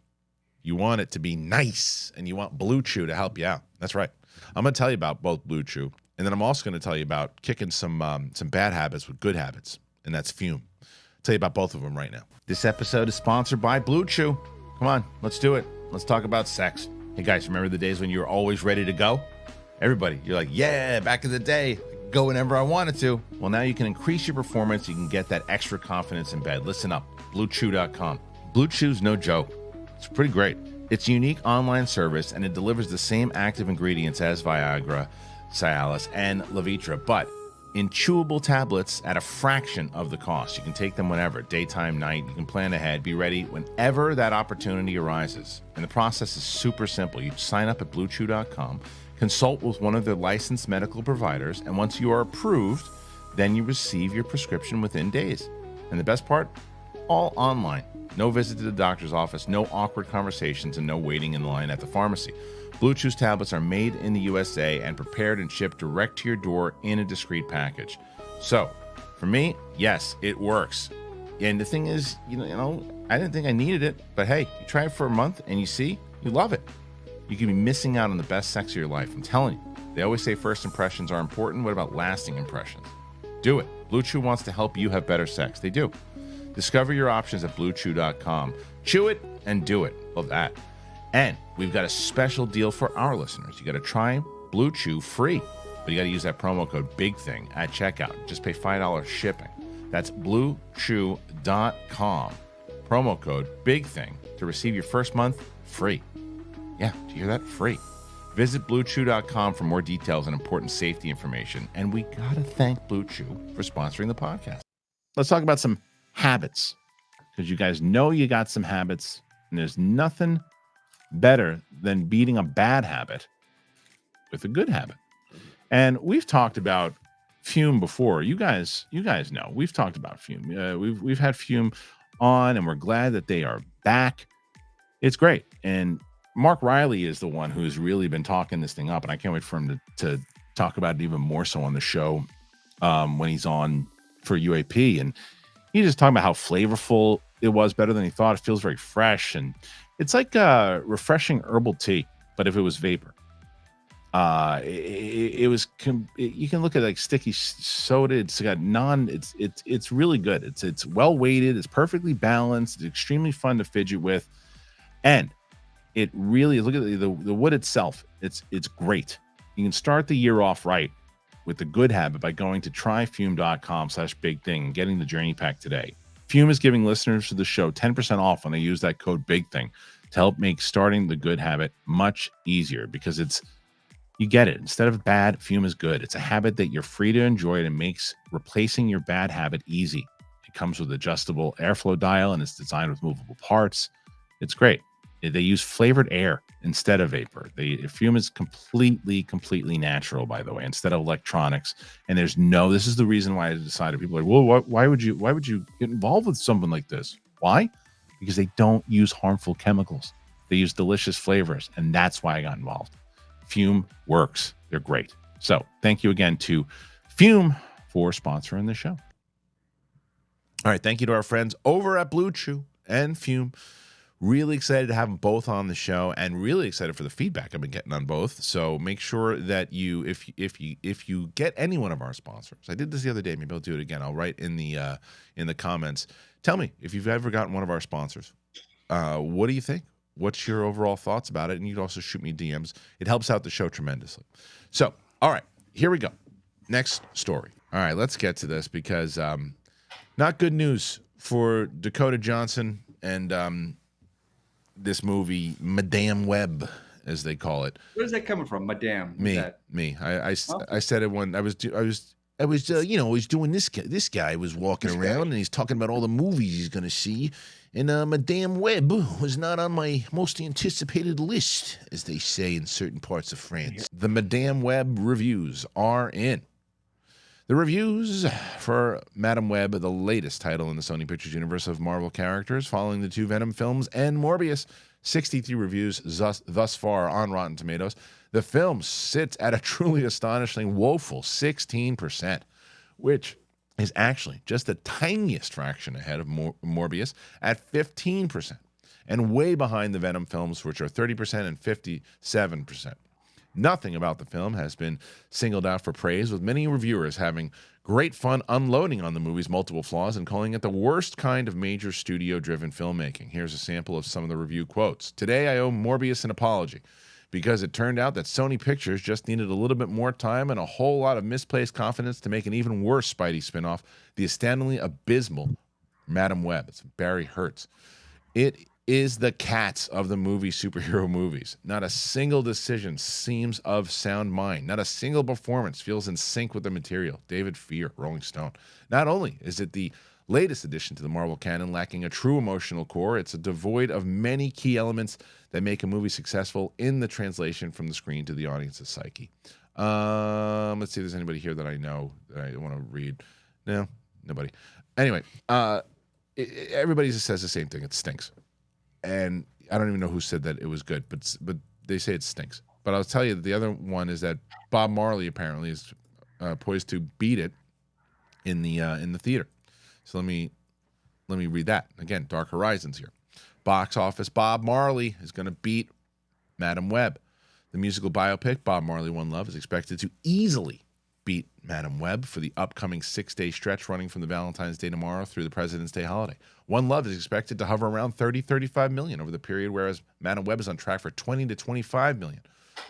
[SPEAKER 1] You want it to be nice, and you want Blue Chew to help you out. That's right. I'm going to tell you about both Blue Chew, and then I'm also going to tell you about kicking some bad habits with good habits, and that's Fume. I'll tell you about both of them right now. This episode is sponsored by Blue Chew. Come on, let's do it. Let's talk about sex. Hey guys, remember the days when you were always ready to go? Everybody, you're like, yeah, back in the day, I could go whenever I wanted to. Well, now you can increase your performance. You can get that extra confidence in bed. Listen up, BlueChew.com. Blue Chew's no joke. It's pretty great. It's a unique online service, and it delivers the same active ingredients as Viagra, Cialis, and Levitra, but in chewable tablets at a fraction of the cost. You can take them whenever, daytime, night. You can plan ahead, be ready whenever that opportunity arises. And the process is super simple. You sign up at BlueChew.com, consult with one of their licensed medical providers, and once you are approved, then you receive your prescription within days. And the best part? All online. No visit to the doctor's office, no awkward conversations, and no waiting in line at the pharmacy. Blue Chew's tablets are made in the USA and prepared and shipped direct to your door in a discreet package. So, for me, yes, it works. And the thing is, you know, I didn't think I needed it, but hey, you try it for a month and you see, you love it. You could be missing out on the best sex of your life. I'm telling you. They always say first impressions are important. What about lasting impressions? Do it. Blue Chew wants to help you have better sex. They do. Discover your options at BlueChew.com. Chew it and do it. Love that. And we've got a special deal for our listeners. You got to try Blue Chew free, but you got to use that promo code BIGTHING at checkout. Just pay $5 shipping. That's BlueChew.com. Promo code BIGTHING to receive your first month free. Yeah, do you hear that? Free. Visit BlueChew.com for more details and important safety information. And we got to thank Blue Chew for sponsoring the podcast. Let's talk about some habits, because you guys know you got some habits, and there's nothing better than beating a bad habit with a good habit. And we've talked about Fume before. You guys know we've talked about Fume. We've had Fume on, and we're glad that they are back. It's great. And Mark Riley is the one who's really been talking this thing up, and I can't wait for him to talk about it even more so on the show when he's on for UAP. And he's just talking about how flavorful it was, better than he thought. It feels very fresh, and it's like a refreshing herbal tea, but if it was vapor. You can look at like sticky soda. It's got it's really good. It's well weighted. It's perfectly balanced. It's extremely fun to fidget with, and it really, look at the wood itself. It's great. You can start the year off right with the good habit by going to tryfume.com/bigthing and getting the journey pack today. Fume is giving listeners to the show 10% off when they use that code BIGTHING to help make starting the good habit much easier, because you get it. Instead of bad, Fume is good. It's a habit that you're free to enjoy, and it makes replacing your bad habit easy. It comes with adjustable airflow dial, and it's designed with movable parts. It's great. They use flavored air instead of vapor. Fume is completely natural, by the way, instead of electronics. And this is the reason why I decided. People are like, well, why would you get involved with something like this? Why? Because they don't use harmful chemicals. They use delicious flavors, and that's why I got involved. Fume works. They're great. So thank you again to Fume for sponsoring the show. All right, thank you to our friends over at Blue Chew and Fume. Really excited to have them both on the show, and really excited for the feedback I've been getting on both. So make sure that if you get any one of our sponsors, I did this the other day, maybe I'll do it again. I'll write in the comments. Tell me if you've ever gotten one of our sponsors. What do you think? What's your overall thoughts about it? And you can also shoot me DMs. It helps out the show tremendously. So, all right, here we go. Next story. All right, let's get to this, because not good news for Dakota Johnson and this movie, Madame Web, as they call it.
[SPEAKER 2] Where's that coming from, Madame?
[SPEAKER 1] Me. I said it when I was doing this. This guy was walking around and he's talking about all the movies he's going to see, and Madame Web was not on my most anticipated list, as they say in certain parts of France. The Madame Web reviews are in. The reviews for Madame Web, the latest title in the Sony Pictures universe of Marvel characters, following the two Venom films and Morbius. 63 reviews thus far on Rotten Tomatoes. The film sits at a truly astonishingly woeful 16%, which is actually just the tiniest fraction ahead of Morbius at 15%, and way behind the Venom films, which are 30% and 57%. Nothing about the film has been singled out for praise, with many reviewers having great fun unloading on the movie's multiple flaws and calling it the worst kind of major studio-driven filmmaking. Here's a sample of some of the review quotes. "Today I owe Morbius an apology. because it turned out that Sony Pictures just needed a little bit more time and a whole lot of misplaced confidence to make an even worse Spidey spinoff, the astoundingly abysmal Madam Web. It's Barry Hertz. It is the Cats of the movie superhero movies. Not a single decision seems of sound mind. Not a single performance feels in sync with the material. David Fear, Rolling Stone. Not only is it the latest addition to the Marvel canon, lacking a true emotional core, it's devoid of many key elements that make a movie successful in the translation from the screen to the audience's psyche. Let's see if there's anybody here that I know that I want to read. No, nobody. Anyway, everybody just says the same thing. It stinks. And I don't even know who said that it was good, but they say it stinks. But I'll tell you that the other one is that Bob Marley apparently is poised to beat it in the theater. So let me read that again. Dark Horizons here. Box office. Bob Marley is going to beat Madam Web. The musical biopic Bob Marley One Love is expected to easily beat Madam Web for the upcoming 6-day stretch running from the Valentine's Day tomorrow through the President's Day holiday. One Love is expected to hover around 30-35 million over the period, whereas Madam Web is on track for 20 to 25 million.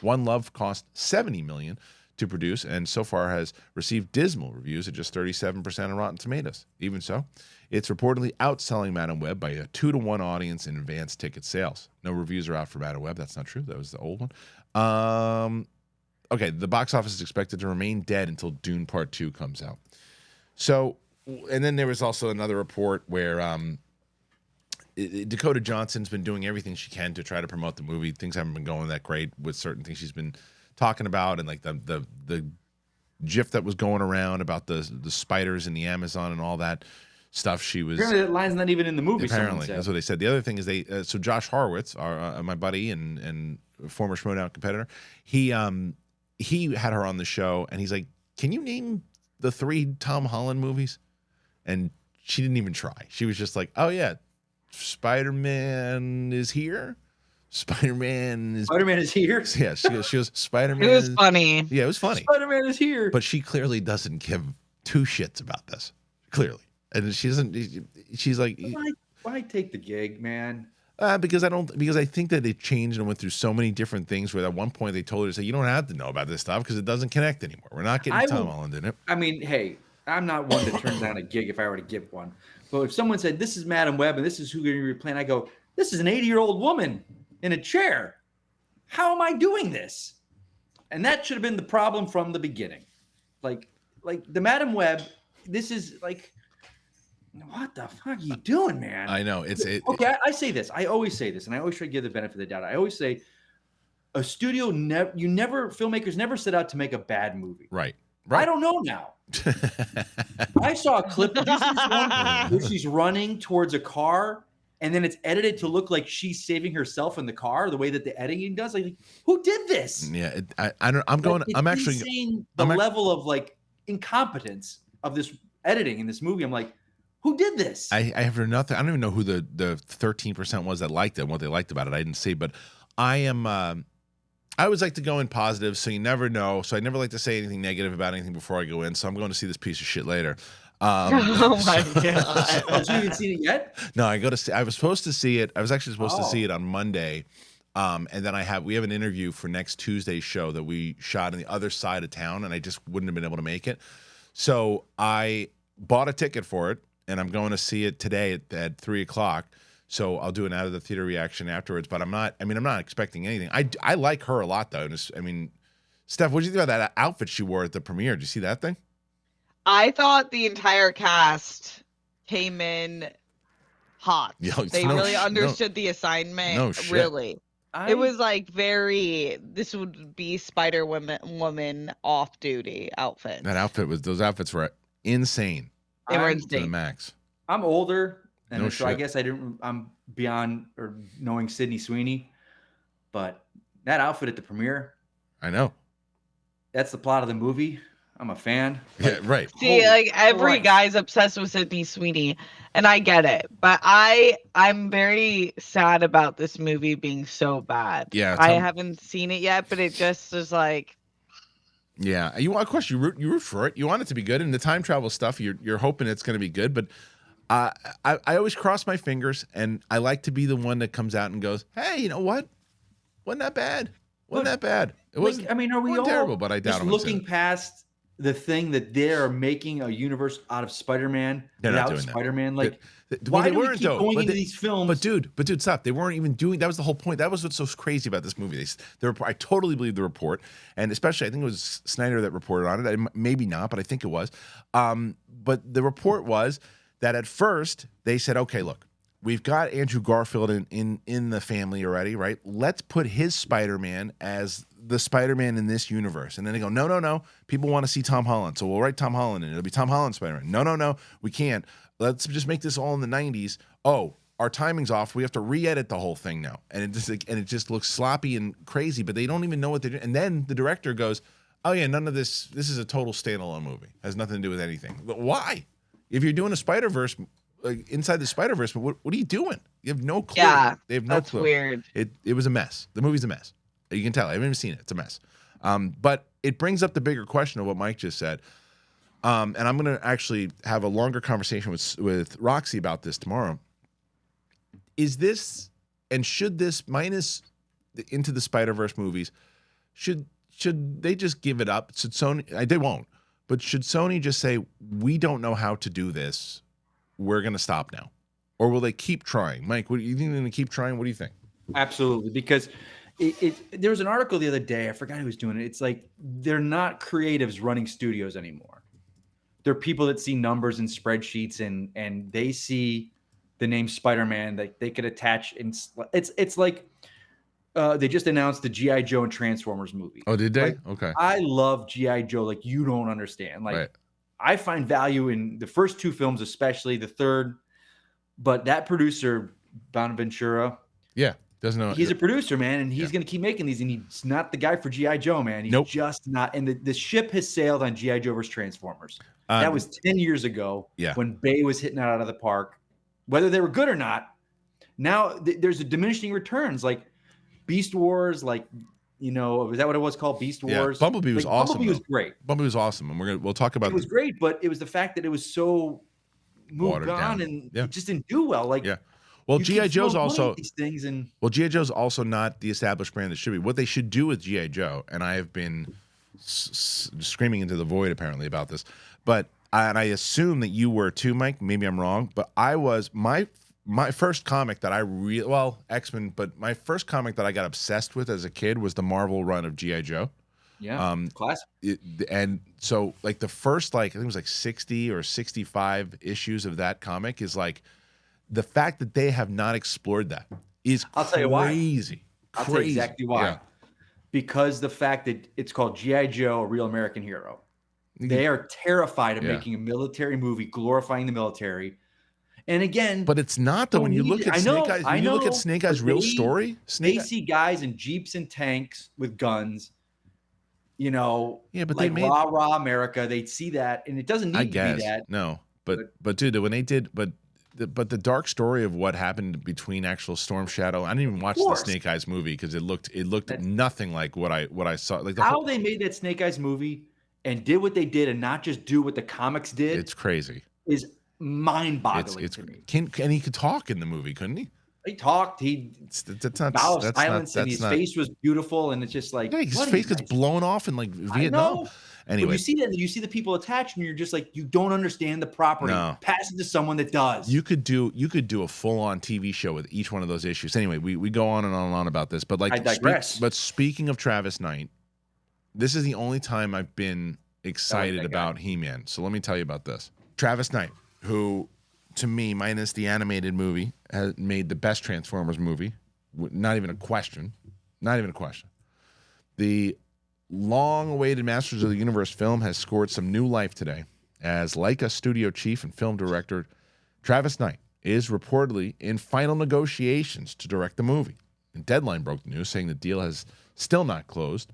[SPEAKER 1] One Love cost 70 million to produce and so far has received dismal reviews at just 37% on Rotten Tomatoes. Even so, it's reportedly outselling Madam Web by a 2-to-1 audience in advanced ticket sales. No reviews are out for Madam Web. That's not true. That was the old one. Okay, the box office is expected to remain dead until Dune Part 2 comes out. So, and then there was also another report where Dakota Johnson's been doing everything she can to try to promote the movie. Things haven't been going that great with certain things she's been talking about, and like the GIF that was going around about the spiders in the Amazon and all that stuff. She was
[SPEAKER 2] apparently that line's not even in the movie.
[SPEAKER 1] Apparently, that's what they said. The other thing is so Josh Horowitz, my buddy and former Schmoedown competitor, he had her on the show, and he's like, "Can you name the 3 Tom Holland movies?" And she didn't even try. She was just like, "Oh yeah, Spider-Man is here. Spider-Man is
[SPEAKER 2] here."
[SPEAKER 1] Yeah, she goes. Spider-Man.
[SPEAKER 3] It was funny.
[SPEAKER 1] Yeah, it was funny.
[SPEAKER 2] Spider-Man is here.
[SPEAKER 1] But she clearly doesn't give 2 shits about this. Clearly, and she doesn't. She's like,
[SPEAKER 2] why take the gig, man?
[SPEAKER 1] Because I think that they changed and went through so many different things where at one point they told her to say, you don't have to know about this stuff because it doesn't connect anymore. We're not getting Tom Holland in it.
[SPEAKER 2] I mean, hey, I'm not one to turn down a gig if I were to give one. But if someone said, this is Madam Web and this is who you're playing, I go, this is an 80-year-old woman in a chair. How am I doing this? And that should have been the problem from the beginning. Like the Madam Web, this is like, what the fuck are you doing, man?
[SPEAKER 1] I know.
[SPEAKER 2] I say this. I always say this, and I always try to give the benefit of the doubt. I always say a studio filmmakers never set out to make a bad movie.
[SPEAKER 1] Right.
[SPEAKER 2] I don't know now. I saw a clip. Did you see this one where she's running towards a car, and then it's edited to look like she's saving herself in the car, the way that the editing does? Like, who did this?
[SPEAKER 1] Yeah, I don't. I'm going. I'm actually
[SPEAKER 2] insane, the level of like incompetence of this editing in this movie. I'm like, who did this?
[SPEAKER 1] I have heard nothing. I don't even know who the 13% was that liked it and what they liked about it. I didn't see, but I am. I always like to go in positive, so you never know. So I never like to say anything negative about anything before I go in. So I'm going to see this piece of shit later.
[SPEAKER 3] Oh my god!
[SPEAKER 2] Have you even seen it yet?
[SPEAKER 1] No, I was supposed to see it. I was actually supposed to see it on Monday, and then we have an interview for next Tuesday's show that we shot on the other side of town, and I just wouldn't have been able to make it. So I bought a ticket for it. And I'm going to see it today at 3:00. So I'll do an out of the theater reaction afterwards. But I'm not expecting anything. I like her a lot though. Steph, what did you think about that outfit she wore at the premiere? Did you see that thing?
[SPEAKER 3] I thought the entire cast came in hot. They really understood the assignment.
[SPEAKER 1] No shit.
[SPEAKER 3] Really. It was like this would be Spider-Woman off-duty outfit.
[SPEAKER 1] Those outfits were insane.
[SPEAKER 3] They were
[SPEAKER 1] to the max.
[SPEAKER 2] I'm older, and so I
[SPEAKER 1] shit.
[SPEAKER 2] guess I'm beyond or knowing Sydney Sweeney, but that outfit at the premiere,
[SPEAKER 1] I know.
[SPEAKER 2] That's the plot of the movie. I'm a fan.
[SPEAKER 1] Yeah, right.
[SPEAKER 3] See, like every guy's obsessed with Sydney Sweeney, and I get it, but I'm very sad about this movie being so bad.
[SPEAKER 1] Yeah,
[SPEAKER 3] I haven't seen it yet, but it just is like.
[SPEAKER 1] Yeah, of course you root for it. You want it to be good, and the time travel stuff, you're hoping it's going to be good. But I always cross my fingers, and I like to be the one that comes out and goes, "Hey, you know what? Wasn't that bad? Wasn't that bad. It
[SPEAKER 2] Like,
[SPEAKER 1] wasn't.
[SPEAKER 2] I mean, are we
[SPEAKER 1] wasn't
[SPEAKER 2] all
[SPEAKER 1] terrible? But I doubt
[SPEAKER 2] just
[SPEAKER 1] I'm gonna see
[SPEAKER 2] looking
[SPEAKER 1] it.
[SPEAKER 2] past the thing that they're making a universe out of Spider-Man
[SPEAKER 1] They're not
[SPEAKER 2] without
[SPEAKER 1] doing that.
[SPEAKER 2] Spider-Man? Like,
[SPEAKER 1] Well,
[SPEAKER 2] why
[SPEAKER 1] they
[SPEAKER 2] do we
[SPEAKER 1] weren't,
[SPEAKER 2] keep
[SPEAKER 1] though.
[SPEAKER 2] going
[SPEAKER 1] But
[SPEAKER 2] into
[SPEAKER 1] they-
[SPEAKER 2] these films?
[SPEAKER 1] But dude, stop. They weren't even doing. That was the whole point. That was what's so crazy about this movie. I totally believe the report, and especially I think it was Snyder that reported on it. Maybe not, but I think it was. But the report was that at first they said, okay, look, we've got Andrew Garfield in the family already, right? Let's put his Spider-Man as the Spider-Man in this universe. And then they go, no. People want to see Tom Holland, so we'll write Tom Holland in. It'll be Tom Holland Spider-Man. No, we can't. Let's just make this all in the 90s. Oh, our timing's off. We have to re-edit the whole thing now. And it just looks sloppy and crazy, but they don't even know what they're doing. And then the director goes, oh yeah, none of this is a total standalone movie. Has nothing to do with anything. But why? If you're doing a Spider-Verse, inside the Spider-Verse, what are you doing? You have no clue.
[SPEAKER 3] Yeah,
[SPEAKER 1] They have no
[SPEAKER 3] that's
[SPEAKER 1] clue.
[SPEAKER 3] weird.
[SPEAKER 1] It was a mess. The movie's a mess. You can tell. I haven't even seen it. It's a mess. But it brings up the bigger question of what Mike just said. And I'm going to actually have a longer conversation with Roxy about this tomorrow. Is this, and should this, minus the Into the Spider-Verse movies, should they just give it up? Should Sony, they won't, but should Sony just say, we don't know how to do this, we're going to stop now? Or will they keep trying? Mike, what do you think they're going to keep trying? What do you think?
[SPEAKER 2] Absolutely, because there was an article the other day. I forgot who was doing it. It's like they're not creatives running studios anymore. They're people that see numbers and spreadsheets, and they see the name Spider-Man that they could attach. It's like they just announced the G.I. Joe and Transformers movie.
[SPEAKER 1] Oh, did they?
[SPEAKER 2] Like,
[SPEAKER 1] Okay.
[SPEAKER 2] I love G.I. Joe like you don't understand. Like
[SPEAKER 1] Right.
[SPEAKER 2] I find value in the first two films, especially the third. But that producer, Bonaventura,
[SPEAKER 1] Yeah. Doesn't know.
[SPEAKER 2] he's a producer, man, and he's going to keep making these. And he's not the guy for G.I. Joe, man. He's just not. And the ship has sailed on G.I. Joe versus Transformers. That was 10 years ago when Bay was hitting it out of the park. Whether they were good or not, now there's a diminishing returns. Like Beast Wars, like, is that what it was called? Beast Wars?
[SPEAKER 1] Bumblebee was awesome.
[SPEAKER 2] Bumblebee was great.
[SPEAKER 1] Bumblebee was awesome. And we'll talk about
[SPEAKER 2] it. It was great, but it was the fact that it was so moved on and it just didn't do well. Like,
[SPEAKER 1] well, G.I. Joe's also
[SPEAKER 2] these things
[SPEAKER 1] G.I. Joe's also not the established brand that should be. What they should do with G.I. Joe, and I have been screaming into the void apparently about this, and I assume that you were too, Mike. Maybe I'm wrong, but I was my first comic that I X-Men, but my first comic that I got obsessed with as a kid was the Marvel run of G.I. Joe.
[SPEAKER 2] Yeah, classic.
[SPEAKER 1] And so, like the first, I think it was like 60 or 65 issues of that comic is like the fact that they have not explored that is
[SPEAKER 2] I'll tell you why.
[SPEAKER 1] I'll
[SPEAKER 2] tell you exactly why. Yeah. Because the fact that it's called G.I. Joe, a real American hero. They are terrified of making a military movie glorifying the military. And again,
[SPEAKER 1] but it's not though. When you look at Snake Eyes, when you look at Snake Eyes' real story,
[SPEAKER 2] they see guys in jeeps and tanks with guns. But like rah America, they'd see that, and it doesn't need to be that.
[SPEAKER 1] No, but dude, when they did, but the dark story of what happened between actual Storm Shadow, I didn't even watch the Snake Eyes movie because it looked nothing like what I saw. Like
[SPEAKER 2] they made that Snake Eyes movie and did what they did, and not just do what the comics did.
[SPEAKER 1] It's crazy.
[SPEAKER 2] Is mind-boggling to me.
[SPEAKER 1] And he could talk in the movie, couldn't he?
[SPEAKER 2] He talked. Silence, and his face was beautiful, and it's just like
[SPEAKER 1] his face gets blown off in like Vietnam. Anyway,
[SPEAKER 2] when you see that, you see the people attached, and you're just like, you don't understand the property. No. Pass it to someone that does.
[SPEAKER 1] You could do a full-on TV show with each one of those issues. Anyway, we go on and on and on about this, but like
[SPEAKER 2] I digress.
[SPEAKER 1] But speaking of Travis Knight, this is the only time I've been excited about He-Man. So let me tell you about this. Travis Knight, who to me, minus the animated movie, has made the best Transformers movie. Not even a question. Not even a question. The long-awaited Masters of the Universe film has scored some new life today, as Leica studio chief and film director Travis Knight is reportedly in final negotiations to direct the movie. And Deadline broke the news, saying the deal has still not closed,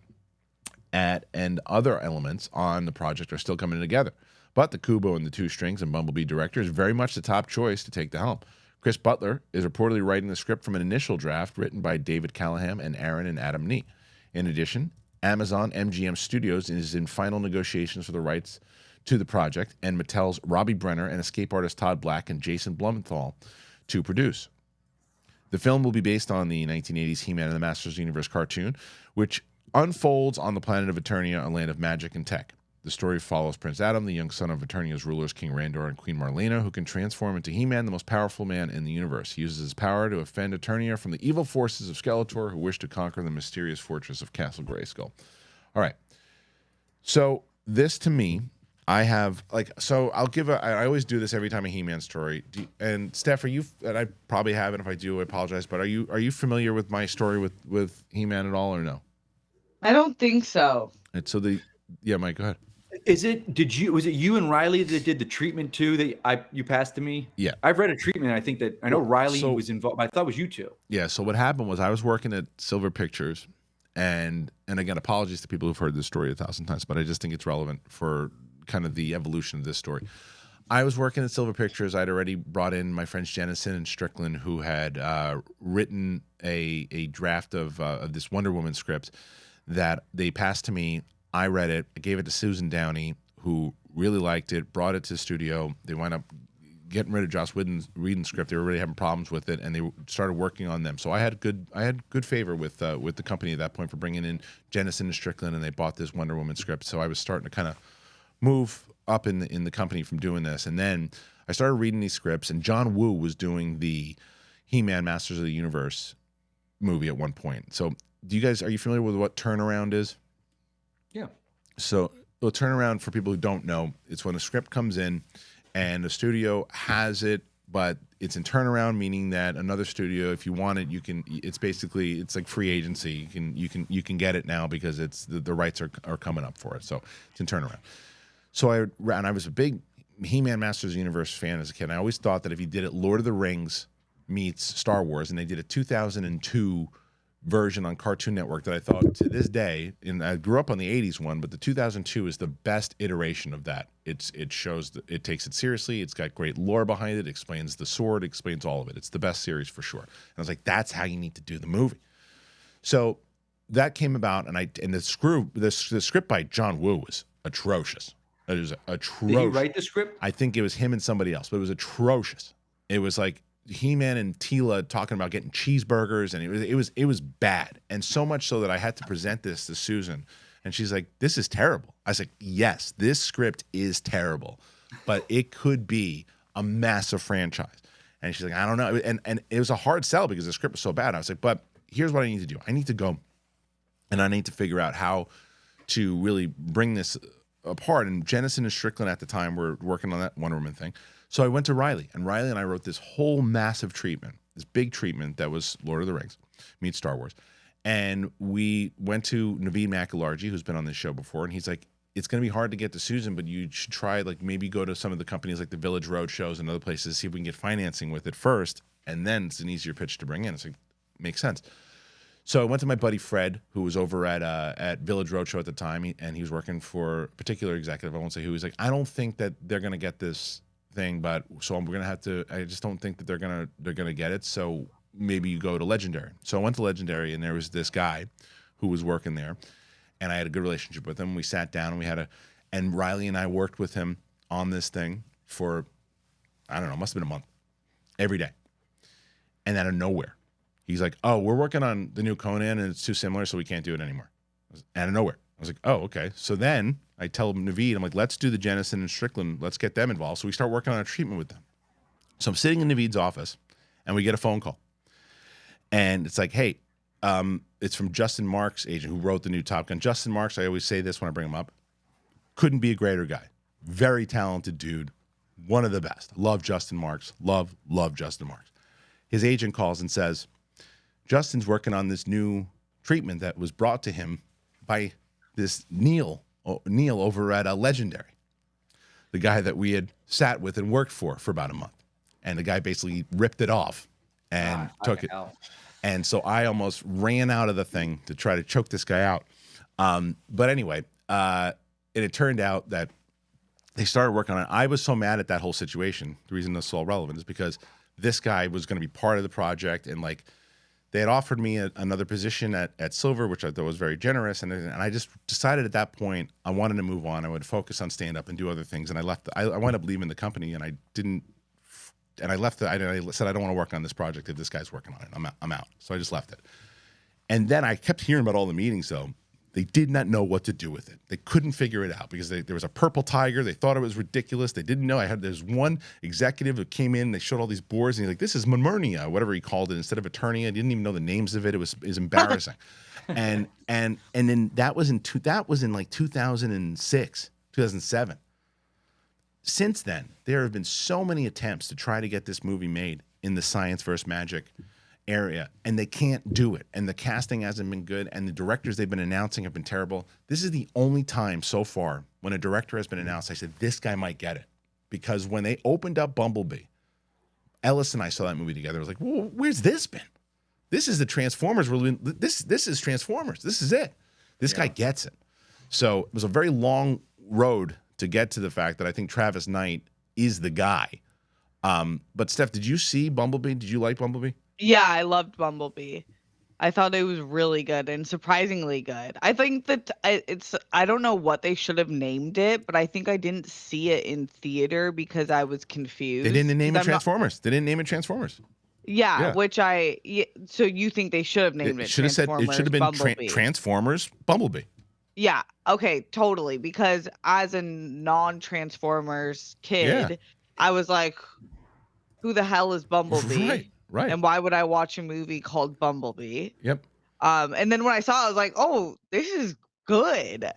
[SPEAKER 1] and other elements on the project are still coming together. But the Kubo and the Two Strings and Bumblebee director is very much the top choice to take the helm. Chris Butler is reportedly writing the script from an initial draft written by David Callahan and Aaron and Adam Nee. In addition, Amazon MGM Studios is in final negotiations for the rights to the project, and Mattel's Robbie Brenner and escape artist Todd Black and Jason Blumenthal to produce. The film will be based on the 1980s He-Man and the Masters of the Universe cartoon, which unfolds on the planet of Eternia, a land of magic and tech. The story follows Prince Adam, the young son of Eternia's rulers, King Randor and Queen Marlena, who can transform into He-Man, the most powerful man in the universe. He uses his power to defend Eternia from the evil forces of Skeletor, who wish to conquer the mysterious fortress of Castle Grayskull. All right. So this, to me, I have I always do this every time a He-Man story. And Steph, and I probably haven't. If I do, I apologize. But are you familiar with my story with He-Man at all, or no?
[SPEAKER 3] I don't think so.
[SPEAKER 1] And so Mike, go ahead.
[SPEAKER 2] Was it you and Riley that did the treatment too that you passed to me?
[SPEAKER 1] Yeah.
[SPEAKER 2] I've read a treatment. I know Riley was involved, but I thought it was you two.
[SPEAKER 1] Yeah. So what happened was I was working at Silver Pictures, and again, apologies to people who've heard this story 1,000 times, but I just think it's relevant for kind of the evolution of this story. I was working at Silver Pictures. I'd already brought in my friends Jennison and Strickland, who had written a draft of this Wonder Woman script that they passed to me. I read it. I gave it to Susan Downey, who really liked it, brought it to the studio. They wound up getting rid of Joss Whedon's script. They were already having problems with it, and they started working on them. So I had good favor with the company at that point for bringing in Jennison and Strickland, and they bought this Wonder Woman script. So I was starting to kind of move up in the company from doing this. And then I started reading these scripts, and John Woo was doing the He-Man Masters of the Universe movie at one point. So are you familiar with what turnaround is?
[SPEAKER 2] Yeah.
[SPEAKER 1] So a turnaround, for people who don't know, it's when a script comes in and the studio has it, but it's in turnaround, meaning that another studio, if you want it, you can. It's like free agency. You can get it now because it's the rights are coming up for it. So it's in turnaround. So I was a big He-Man Masters of the Universe fan as a kid. And I always thought that if you did it Lord of the Rings meets Star Wars, and they did a 2002 version on Cartoon Network that I thought to this day, and I grew up on the 80s one, but the 2002 is the best iteration of that. It shows that it takes it seriously. It's got great lore behind it. Explains the sword, explains all of it. It's the best series for sure. And I was like, that's how you need to do the movie. So that came about, and the script by John Woo was atrocious. It was atrocious.
[SPEAKER 2] Did he write the script?
[SPEAKER 1] I think it was him and somebody else, but it was atrocious. It was like He-Man and Tila talking about getting cheeseburgers, and it was bad, and so much so that I had to present this to Susan, and she's like, "This is terrible." I was like, "Yes, this script is terrible, but it could be a massive franchise." And she's like, "I don't know," and it was a hard sell because the script was so bad. I was like, "But here's what I need to do. I need to go, and I need to figure out how to really bring this apart." And Jennison and Strickland at the time were working on that Wonder Woman thing. So I went to Riley, and I wrote this whole massive treatment, this big treatment that was Lord of the Rings meets Star Wars. And we went to Naveen Makilarji, who's been on this show before, and he's like, "It's going to be hard to get to Susan, but you should try, like, maybe go to some of the companies like the Village Road shows and other places, see if we can get financing with it first, and then it's an easier pitch to bring in." It's like, makes sense. So I went to my buddy Fred, who was over at Village Roadshow at the time, and he was working for a particular executive. I won't say who. He's like, "I don't think that they're going to get this thing, but so we're going to have to. I just don't think that they're gonna get it. So maybe you go to Legendary." So I went to Legendary, and there was this guy who was working there, and I had a good relationship with him. We sat down, and and Riley and I worked with him on this thing for, I don't know, must have been a month, every day, and out of nowhere, he's like, "Oh, we're working on the new Conan, and it's too similar, so we can't do it anymore." Out of nowhere. I was like, "Oh, okay." So then I tell Naveed, I'm like, "Let's do the Jennison and Strickland. Let's get them involved." So we start working on a treatment with them. So I'm sitting in Naveed's office, and we get a phone call. And it's like, "Hey, it's from Justin Marks' agent who wrote the new Top Gun." Justin Marks, I always say this when I bring him up, couldn't be a greater guy. Very talented dude. One of the best. Love Justin Marks. Love Justin Marks. His agent calls and says, "Justin's working on this new treatment that was brought to him by this Neil over at Legendary, the guy that we had sat with and worked for about a month." And the guy basically ripped it off and took it. And so I almost ran out of the thing to try to choke this guy out. But anyway, and it turned out that they started working on it. I was so mad at that whole situation. The reason this is all relevant is because this guy was going to be part of the project, and like, they had offered me another position at Silver, which I thought was very generous. And I just decided at that point I wanted to move on. I would focus on stand-up and do other things. And I left. I wound up leaving the company, and I didn't and I left. I said I don't want to work on this project if this guy's working on it. I'm out. So I just left it. And then I kept hearing about all the meetings though. They did not know what to do with it. They couldn't figure it out because there was a purple tiger. They thought it was ridiculous. They didn't know. There's one executive who came in. They showed all these boards, and he's like, "This is Monmernia," whatever he called it, instead of Eternia. I didn't even know the names of it. It was embarrassing. and then that was in like 2006, 2007. Since then, there have been so many attempts to try to get this movie made in the science versus magic area, and they can't do it, and the casting hasn't been good, and the directors they've been announcing have been terrible. This is the only time so far when a director has been announced I said this guy might get it, because when they opened up Bumblebee, Ellis and I saw that movie together. I was like, well, where's this been? This is the Transformers. This is Transformers. This is it. This guy gets it. So it was a very long road to get to the fact that I think Travis Knight is the guy. But Steph, did you see Bumblebee? Did you like Bumblebee?
[SPEAKER 3] Yeah, I loved Bumblebee. I thought it was really good and surprisingly good. I think that I don't know what they should have named it, but I think I didn't see it in theater because I was confused.
[SPEAKER 1] They didn't name it Transformers. They didn't name it Transformers.
[SPEAKER 3] Yeah, which so you think they should have named it
[SPEAKER 1] should have said it should have been Transformers Bumblebee.
[SPEAKER 3] Yeah, okay, totally, because as a non-Transformers kid, I was like, who the hell is Bumblebee?
[SPEAKER 1] Right.
[SPEAKER 3] And why would I watch a movie called Bumblebee?
[SPEAKER 1] Yep.
[SPEAKER 3] And then when I saw it, I was like, oh, this is good.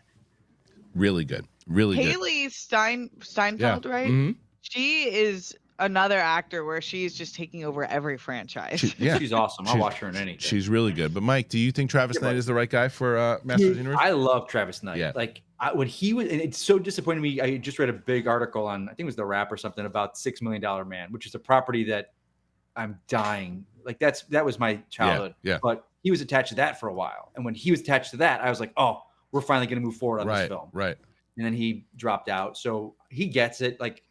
[SPEAKER 1] Really good. Really good.
[SPEAKER 3] Haley Steinfeld, right?
[SPEAKER 1] Mm-hmm.
[SPEAKER 3] She is another actor where she's just taking over every franchise.
[SPEAKER 2] She's awesome. I'll watch her in anything.
[SPEAKER 1] She's really good. But Mike, do you think Travis Knight is the right guy for Masters of the Universe?
[SPEAKER 2] I love Travis Knight.
[SPEAKER 1] Yeah.
[SPEAKER 2] Like when he was, and it's so disappointing to me. I just read a big article on, I think it was The Wrap or something, about $6 Million Man, which is a property that I'm dying. Like that was my childhood.
[SPEAKER 1] Yeah.
[SPEAKER 2] But he was attached to that for a while. And when he was attached to that, I was like, oh, we're finally going to move forward on this film.
[SPEAKER 1] Right.
[SPEAKER 2] And then he dropped out. So he gets it. Like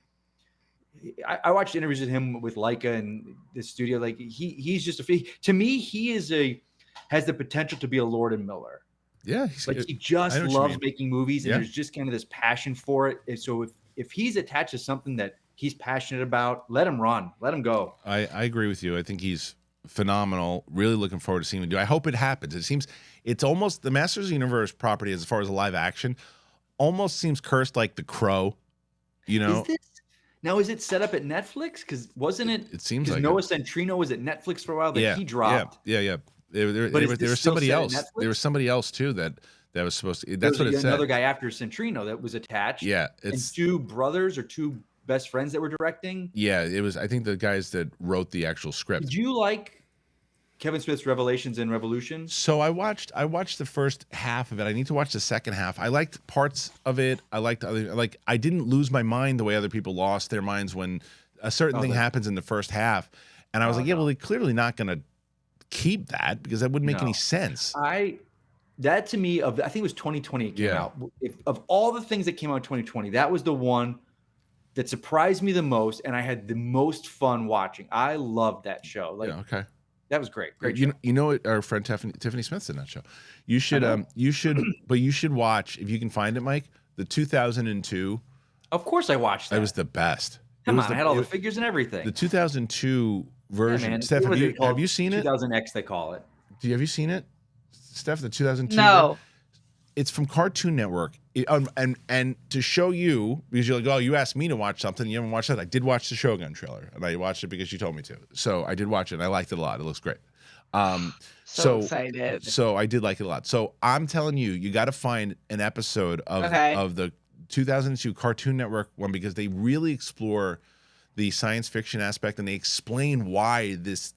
[SPEAKER 2] I watched interviews with him with Leica and the studio. Like he's just to me, he has the potential to be a Lord and Miller.
[SPEAKER 1] Yeah.
[SPEAKER 2] Like he just loves making movies, and there's just kind of this passion for it. And so if he's attached to something that he's passionate about, let him run, let him go.
[SPEAKER 1] I agree with you. I think he's phenomenal. Really looking forward to seeing him do. I hope it happens. It's almost the Masters of the Universe property, as far as a live action, almost seems cursed like The Crow. You know,
[SPEAKER 2] is it set up at Netflix? Because wasn't it?
[SPEAKER 1] It seems like
[SPEAKER 2] Noah Centineo was at Netflix for a while. He dropped.
[SPEAKER 1] Yeah. There was somebody else. There was somebody else too that was supposed to. That's what it said.
[SPEAKER 2] Another guy after Centineo that was attached.
[SPEAKER 1] Yeah,
[SPEAKER 2] it's two brothers or two best friends that were directing.
[SPEAKER 1] Yeah, it was. I think the guys that wrote the actual script.
[SPEAKER 2] Did you like Kevin Smith's Revelations and Revolution?
[SPEAKER 1] So I watched the first half of it. I need to watch the second half. I liked parts of it. I didn't lose my mind the way other people lost their minds when a certain thing happens in the first half, and I was like, well, they're clearly not going to keep that because that wouldn't make any sense.
[SPEAKER 2] That to me, I think it was 2020 it came out. Of all the things that came out in 2020, that was the one that surprised me the most, and I had the most fun watching. I loved that show. That was great. Great show.
[SPEAKER 1] You know our friend Tiffany Smith's in that show. You should watch, if you can find it, Mike, the 2002.
[SPEAKER 2] Of course I watched that.
[SPEAKER 1] It was the best.
[SPEAKER 2] Come on, I had all the figures and everything.
[SPEAKER 1] The 2002 version. Yeah, Steph, have you seen it?
[SPEAKER 2] 2000X they call it.
[SPEAKER 1] Have you seen it, Steph? The 2002.
[SPEAKER 3] No.
[SPEAKER 1] It's from Cartoon Network. And to show you, because you're like, oh, you asked me to watch something, you haven't watched that. I did watch the Shogun trailer, and I watched it because you told me to. So I did watch it, and I liked it a lot. It looks great.
[SPEAKER 3] So excited.
[SPEAKER 1] So I did like it a lot. So I'm telling you, you got to find an episode of the 2002 Cartoon Network one, because they really explore the science fiction aspect, and they explain why this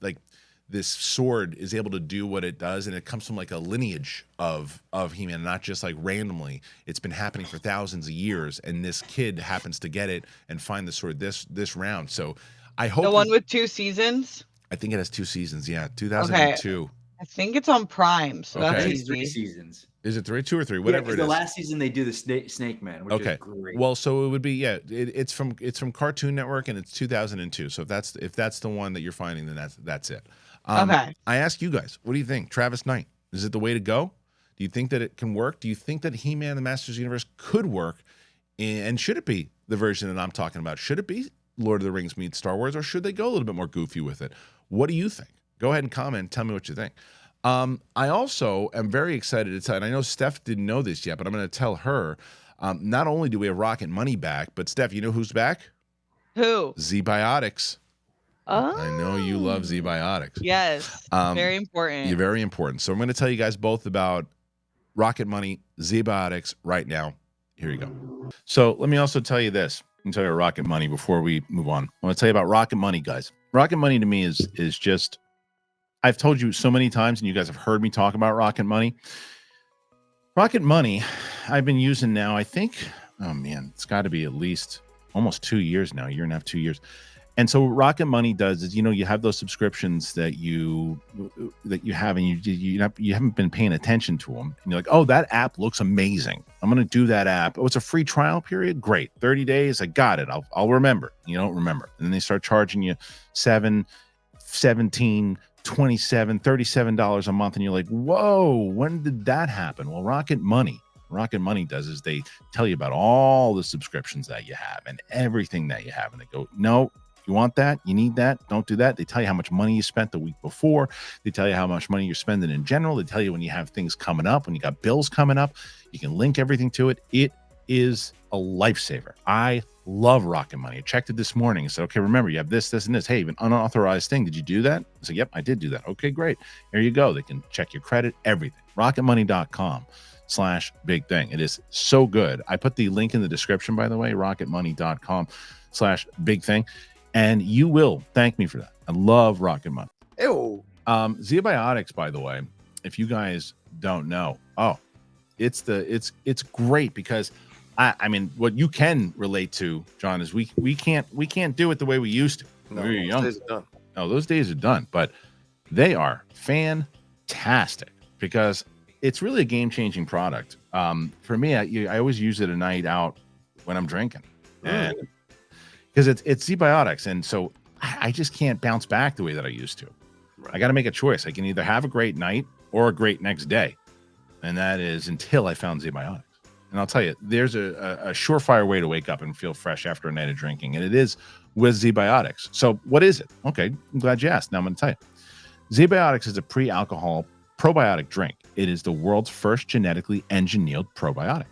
[SPEAKER 1] sword is able to do what it does, and it comes from like a lineage of He-Man, not just like randomly. It's been happening for thousands of years, and this kid happens to get it and find the sword this round. So I hope
[SPEAKER 3] the one with 2 seasons.
[SPEAKER 1] I think it has 2 seasons. Yeah, 2002.
[SPEAKER 3] Okay. I think it's on Prime. So that's
[SPEAKER 2] easy. 3 seasons.
[SPEAKER 1] Is it 2 or 3? Whatever it is.
[SPEAKER 2] The last season they do the Snake Man, which is great.
[SPEAKER 1] Well, so it would be it's from Cartoon Network, and it's 2002. So if that's the one that you're finding, then that's it. I ask you guys, what do you think? Travis Knight, is it the way to go? Do you think that it can work? Do you think that He-Man, the Masters of the Universe, could work? And should it be the version that I'm talking about? Should it be Lord of the Rings meets Star Wars, or should they go a little bit more goofy with it? What do you think? Go ahead and comment. Tell me what you think. I also am very excited to tell, and I know Steph didn't know this yet, but I'm going to tell her. Not only do we have Rocket Money back, but Steph, you know who's back?
[SPEAKER 3] Who?
[SPEAKER 1] Z-Biotics.
[SPEAKER 3] Oh.
[SPEAKER 1] I know you love Z-Biotics.
[SPEAKER 3] Yes. Very important.
[SPEAKER 1] You're very important. So I'm going to tell you guys both about Rocket Money, Z-Biotics right now. Here you go. So let me also tell you this. Let me tell you about Rocket Money before we move on. I want to tell you about Rocket Money, guys. Rocket Money to me is just, I've told you so many times, and you guys have heard me talk about Rocket Money. Rocket Money, I've been using now, I think, oh man, it's got to be at least almost 2 years now, 1.5 years, 2 years. And so what Rocket Money does is, you have those subscriptions that you have, and you haven't been paying attention to them. And you're like, oh, that app looks amazing. I'm going to do that app. Oh, it's a free trial period. Great. 30 days. I got it. I'll remember. You don't remember. And then they start charging you $7, $17, $27, $37 a month. And you're like, whoa, when did that happen? Well, Rocket Money does is they tell you about all the subscriptions that you have and everything that you have. And they go, no, you want that? You need that? Don't do that. They tell you how much money you spent the week before. They tell you how much money you're spending in general. They tell you when you have things coming up, when you got bills coming up. You can link everything to it. It is a lifesaver. I love Rocket Money. I checked it this morning. I said, okay, remember, you have this, this, and this. Hey, an unauthorized thing. Did you do that? I said, yep, I did do that. Okay, great. There you go. They can check your credit, everything. Rocketmoney.com/big thing. It is so good. I put the link in the description, by the way, rocketmoney.com/big thing. And you will thank me for that. I love Rocket Money.
[SPEAKER 2] Ew.
[SPEAKER 1] Z-Biotics, by the way, if you guys don't know, it's great because I mean, what you can relate to, John, is we can't do it the way we used to.
[SPEAKER 4] No,
[SPEAKER 1] we were young.
[SPEAKER 4] those days are done.
[SPEAKER 1] No, those days are done. But they are fantastic because it's really a game-changing product. For me, I always use it a night out when I'm drinking, and because it's Z-Biotics, and so I just can't bounce back the way that I used to.
[SPEAKER 4] Right.
[SPEAKER 1] I got to make a choice. I can either have a great night or a great next day, and that is until I found Z-Biotics. And I'll tell you, there's a surefire way to wake up and feel fresh after a night of drinking, and it is with Z-Biotics. So what is it? Okay, I'm glad you asked. Now I'm going to tell you. Z-Biotics is a pre-alcohol probiotic drink. It is the world's first genetically engineered probiotic.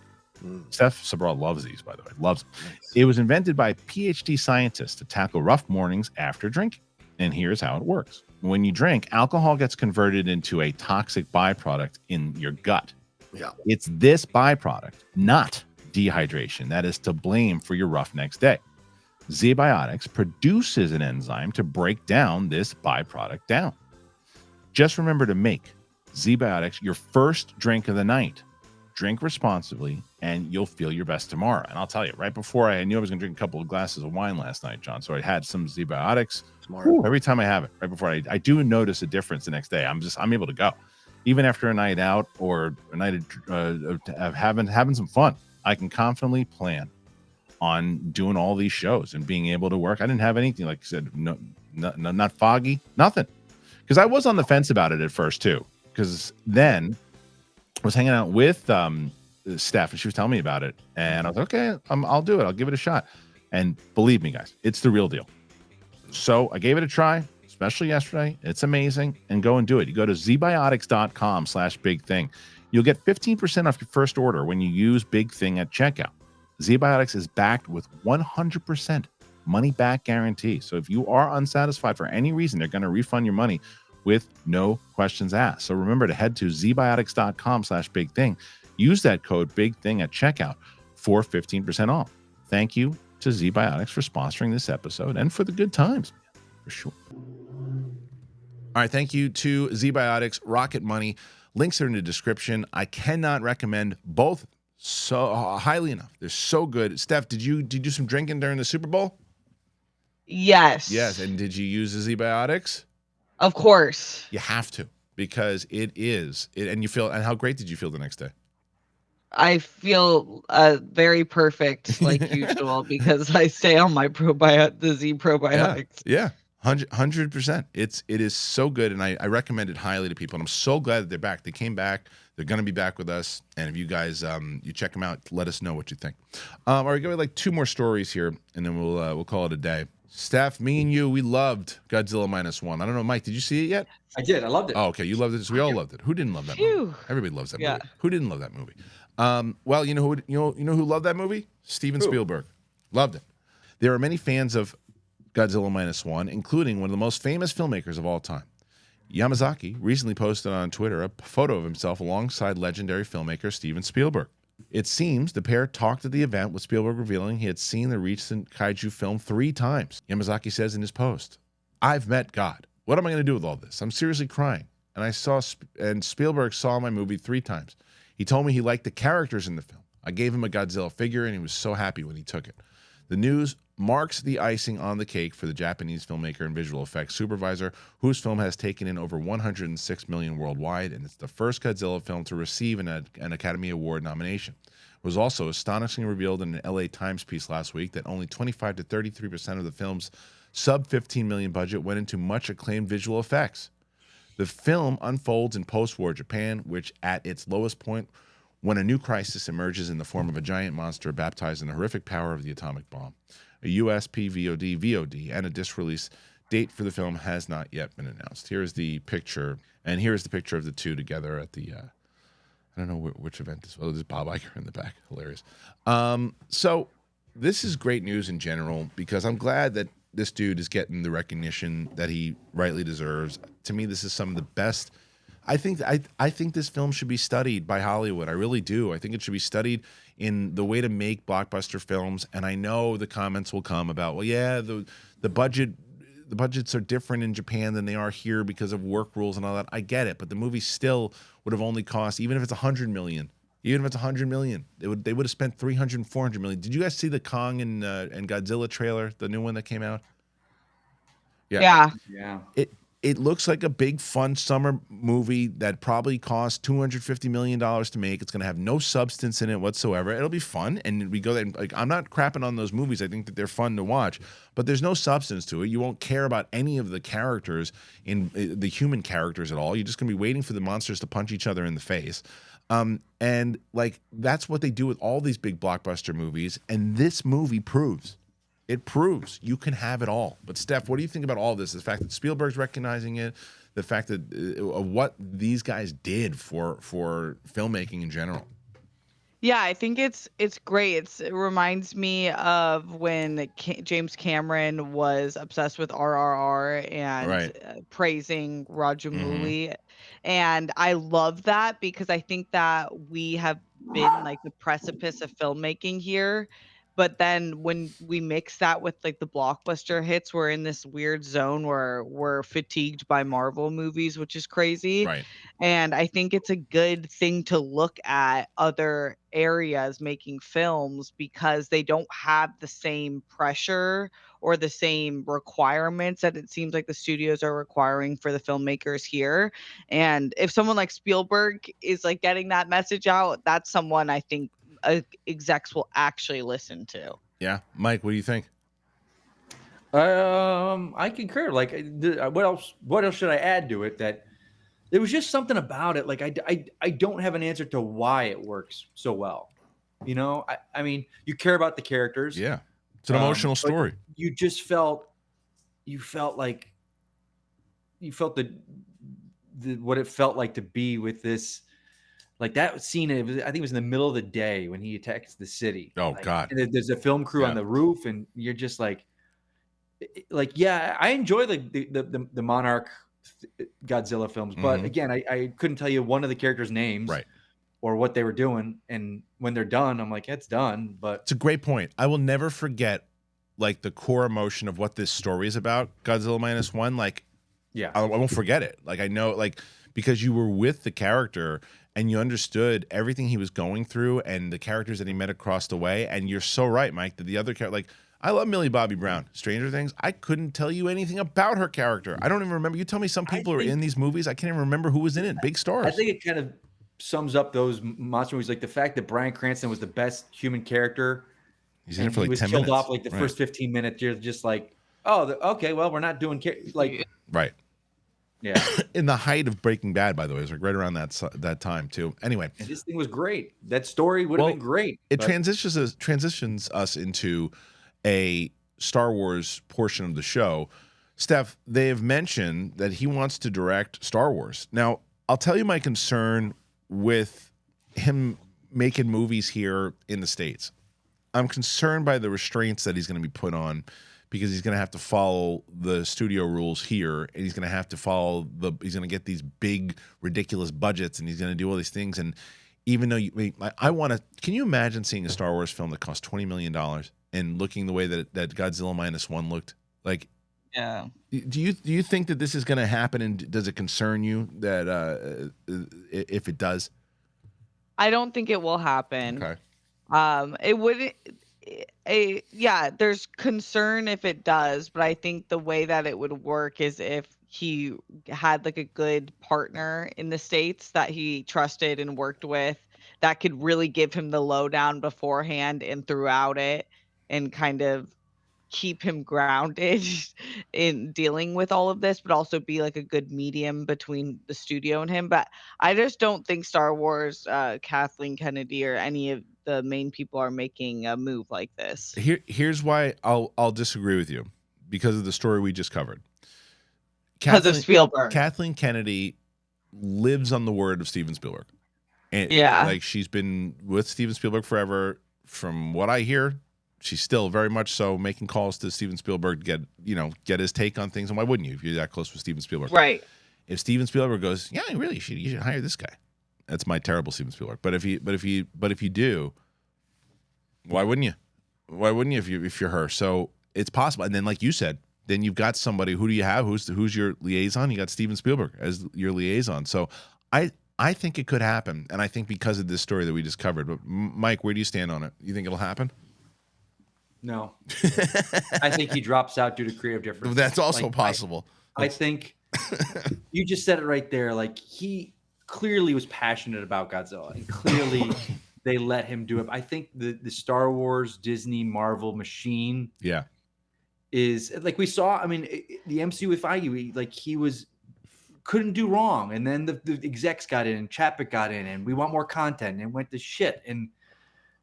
[SPEAKER 1] Steph Sabral loves these, by the way. Loves them. Nice. It was invented by PhD scientists to tackle rough mornings after drinking. And here's how it works. When you drink, alcohol gets converted into a toxic byproduct in your gut.
[SPEAKER 4] Yeah.
[SPEAKER 1] It's this byproduct, not dehydration, that is to blame for your rough next day. Z-Biotics produces an enzyme to break down this byproduct down. Just remember to make Z-Biotics your first drink of the night. Drink responsibly, and you'll feel your best tomorrow. And I'll tell you, right before I knew I was going to drink a couple of glasses of wine last night, John, so I had some Z-Biotics. Every time I have it, right before I do notice a difference the next day. I'm able to go. Even after a night out or a night of having some fun, I can confidently plan on doing all these shows and being able to work. I didn't have anything, like I said, no, not foggy, nothing. Because I was on the fence about it at first too. Because then I was hanging out with Steph, and she was telling me about it, and I was like, okay, I'll do it. I'll give it a shot. And believe me, guys, it's the real deal. So I gave it a try, especially yesterday. It's amazing, and go and do it. You go to zbiotics.com/big thing. You'll get 15% off your first order when you use Big Thing at checkout. Z-Biotics is backed with 100% money back guarantee. So if you are unsatisfied for any reason, they're going to refund your money with no questions asked. So remember to head to zbiotics.com/big thing. Use that code Big Thing at checkout for 15% off. Thank you to Z-Biotics for sponsoring this episode and for the good times, for sure. All right, thank you to Z-Biotics, Rocket Money. Links are in the description. I cannot recommend both so highly enough. They're so good. Steph, did you do some drinking during the Super Bowl?
[SPEAKER 3] Yes.
[SPEAKER 1] Yes, and did you use the Z-Biotics?
[SPEAKER 3] Of course.
[SPEAKER 1] You have to, because it is. And you feel. And how great did you feel the next day?
[SPEAKER 3] I feel very perfect, like usual, because I stay on my the Z probiotics.
[SPEAKER 1] Yeah. 100%. It is so good, and I recommend it highly to people. And I'm so glad that they're back. They came back. They're going to be back with us. And if you guys you check them out, let us know what you think. All right, go with like 2 more stories here, and then we'll call it a day. Steph, me and you, we loved Godzilla Minus One. I don't know, Mike, did you see it yet?
[SPEAKER 2] I did. I loved it.
[SPEAKER 1] Oh, okay, you loved it. So we all loved it. Who didn't love that movie?
[SPEAKER 3] Phew.
[SPEAKER 1] Everybody loves that
[SPEAKER 3] Yeah.
[SPEAKER 1] movie. Who didn't love that movie? Well, you know who loved that movie? Steven Spielberg. Loved it. There are many fans of Godzilla Minus One, including one of the most famous filmmakers of all time. Yamazaki recently posted on Twitter a photo of himself alongside legendary filmmaker Steven Spielberg. It seems the pair talked at the event, with Spielberg revealing he had seen the recent kaiju film 3 times. Yamazaki says in his post, "I've met God. What am I going to do with all this? I'm seriously crying. And Spielberg saw my movie 3 times. He told me he liked the characters in the film. I gave him a Godzilla figure, and he was so happy when he took it." The news marks the icing on the cake for the Japanese filmmaker and visual effects supervisor, whose film has taken in over $106 million worldwide, and it's the first Godzilla film to receive an Academy Award nomination. It was also astonishingly revealed in an LA Times piece last week that only 25 to 33% of the film's sub-15 million budget went into much acclaimed visual effects. The film unfolds in post-war Japan, which at its lowest point, when a new crisis emerges in the form of a giant monster baptized in the horrific power of the atomic bomb. A US PVOD, VOD, and a disc release date for the film has not yet been announced. Here's the picture, and here's the picture of the two together at the, I don't know which event this was. Oh, there's Bob Iger in the back. Hilarious. So this is great news in general, because I'm glad that this dude is getting the recognition that he rightly deserves. To me, this is some of the best. I think this film should be studied by Hollywood. I really do. I think it should be studied in the way to make blockbuster films. And I know the comments will come about, well, yeah, the budgets are different in Japan than they are here because of work rules and all that. I get it, but the movie still would have only cost, even if it's $100 million, they would have spent $300 and $400 million. Did you guys see the Kong and Godzilla trailer, the new one that came out?
[SPEAKER 3] Yeah.
[SPEAKER 1] It looks like a big, fun summer movie that probably cost $250 million to make. It's going to have no substance in it whatsoever. It'll be fun, and we go there. Like, I'm not crapping on those movies. I think that they're fun to watch, but there's no substance to it. You won't care about any of the characters, the human characters at all. You're just going to be waiting for the monsters to punch each other in the face. And like, that's what they do with all these big blockbuster movies, and this movie proves. It proves you can have it all. But Steph, what do you think about all this? The fact that Spielberg's recognizing it, the fact that of what these guys did for filmmaking in general.
[SPEAKER 3] Yeah, I think it's great. It reminds me of when James Cameron was obsessed with RRR and praising Rajamouli. And I love that, because I think that we have been like the precipice of filmmaking here. But then when we mix that with like the blockbuster hits, we're in this weird zone where we're fatigued by Marvel movies, which is crazy.
[SPEAKER 1] Right.
[SPEAKER 3] And I think it's a good thing to look at other areas making films, because they don't have the same pressure or the same requirements that it seems like the studios are requiring for the filmmakers here. And if someone like Spielberg is like getting that message out, that's someone I think execs will actually listen to.
[SPEAKER 1] Yeah, Mike, what do you think?
[SPEAKER 2] I concur. Like, what else should I add to it? That there was just something about it. Like, I don't have an answer to why it works so well. You know, I mean, you care about the characters.
[SPEAKER 1] Yeah, it's an emotional story.
[SPEAKER 2] You just felt like the what it felt like to be with this. Like that scene, I think it was in the middle of the day when he attacks the city.
[SPEAKER 1] Oh,
[SPEAKER 2] like,
[SPEAKER 1] God.
[SPEAKER 2] And there's a film crew on the roof, and you're just like, yeah, I enjoy the Monarch Godzilla films, but again, I couldn't tell you one of the characters' names,
[SPEAKER 1] right,
[SPEAKER 2] or what they were doing. And when they're done, I'm like, it's done. But
[SPEAKER 1] it's a great point. I will never forget like the core emotion of what this story is about, Godzilla Minus One. Like,
[SPEAKER 2] yeah,
[SPEAKER 1] I won't forget it. Like, I know, like, because you were with the character and you understood everything he was going through and the characters that he met across the way. And you're so right, Mike, that the other character, like, I love Millie Bobby Brown, Stranger Things. I couldn't tell you anything about her character. I don't even remember. You tell me some people are in these movies. I can't even remember who was in it. Big stars.
[SPEAKER 2] I think it kind of sums up those monster movies. Like the fact that Bryan Cranston was the best human character.
[SPEAKER 1] He's in it for like 10 minutes.
[SPEAKER 2] He was killed off like the first 15 minutes. You're just like, oh, okay, well, we're not doing like,
[SPEAKER 1] Right.
[SPEAKER 2] yeah.
[SPEAKER 1] In the height of Breaking Bad, by the way, it was like right around that time too. Anyway,
[SPEAKER 2] And this thing was great. That story would have been great.
[SPEAKER 1] It
[SPEAKER 2] but-
[SPEAKER 1] transitions us into a Star Wars portion of the show. Steph, they have mentioned that he wants to direct Star Wars. Now, I'll tell you my concern with him making movies here in the States. I'm concerned by the restraints that he's going to be put on, because he's going to have to follow the studio rules here, and he's going to have to he's going to get these big, ridiculous budgets, and he's going to do all these things. And even though can you imagine seeing a Star Wars film that cost $20 million and looking the way that Godzilla Minus One looked? Like,
[SPEAKER 3] Yeah.
[SPEAKER 1] do you think that this is going to happen, and does it concern you that if it does?
[SPEAKER 3] I don't think it will happen.
[SPEAKER 1] Okay.
[SPEAKER 3] It wouldn't. Yeah, there's concern if it does, but I think the way that it would work is if he had like a good partner in the States that he trusted and worked with, that could really give him the lowdown beforehand and throughout it, and kind of keep him grounded in dealing with all of this, but also be like a good medium between the studio and him. But I just don't think Star Wars, Kathleen Kennedy, or any of the main people are making a move like this.
[SPEAKER 1] Here's why I'll disagree with you, because of the story we just covered.
[SPEAKER 3] Because of Spielberg.
[SPEAKER 1] Kathleen Kennedy lives on the word of Steven Spielberg. And
[SPEAKER 3] Yeah.
[SPEAKER 1] like, she's been with Steven Spielberg forever. From what I hear, she's still very much so making calls to Steven Spielberg to get his take on things. And why wouldn't you if you're that close with Steven Spielberg?
[SPEAKER 3] Right.
[SPEAKER 1] If Steven Spielberg goes, yeah, really, you should hire this guy. That's my terrible Steven Spielberg. But if you do, why wouldn't you? Why wouldn't you if you're her? So it's possible. And then, like you said, then you've got somebody. Who do you have? Who's your liaison? You got Steven Spielberg as your liaison. So I think it could happen, and I think because of this story that we just covered. But Mike, where do you stand on it? You think it'll happen?
[SPEAKER 2] No. I think he drops out due to creative differences.
[SPEAKER 1] That's also possible.
[SPEAKER 2] I think you just said it right there. Like, he clearly was passionate about Godzilla, and clearly they let him do it. I think the Star Wars, Disney, Marvel machine,
[SPEAKER 1] Yeah,
[SPEAKER 2] is like we saw. I mean, the MCU with Feige, he couldn't do wrong, and then the execs got in, and Chapek got in, and we want more content, and it went to shit. And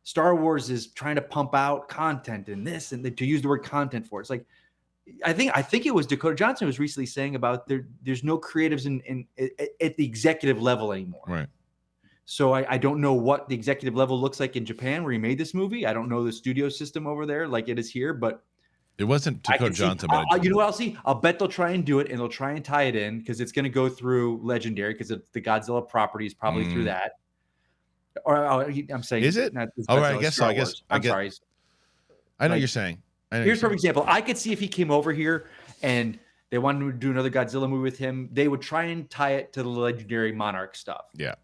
[SPEAKER 2] Star Wars is trying to pump out content and this, and to use the word content for it. It's like, I think it was Dakota Johnson was recently saying about there's no creatives at the executive level anymore.
[SPEAKER 1] right.
[SPEAKER 2] So I don't know what the executive level looks like in Japan where he made this movie. I don't know the studio system over there like it is here, but
[SPEAKER 1] It wasn't Dakota Johnson,
[SPEAKER 2] but you know what I'll see? I'll bet they'll try and do it, and they'll try and tie it in because it's going to go through Legendary, because the Godzilla property is probably through that. Or I'm saying,
[SPEAKER 1] Is it?
[SPEAKER 2] Not
[SPEAKER 1] Oh, right, I
[SPEAKER 2] Godzilla,
[SPEAKER 1] guess so.
[SPEAKER 2] Star
[SPEAKER 1] I guess
[SPEAKER 2] Wars.
[SPEAKER 1] I
[SPEAKER 2] I'm
[SPEAKER 1] get-
[SPEAKER 2] sorry.
[SPEAKER 1] I know
[SPEAKER 2] like,
[SPEAKER 1] you're saying.
[SPEAKER 2] Here's a perfect example. I could see if he came over here and they wanted to do another Godzilla movie with him, they would try and tie it to the Legendary Monarch stuff.
[SPEAKER 1] Yeah.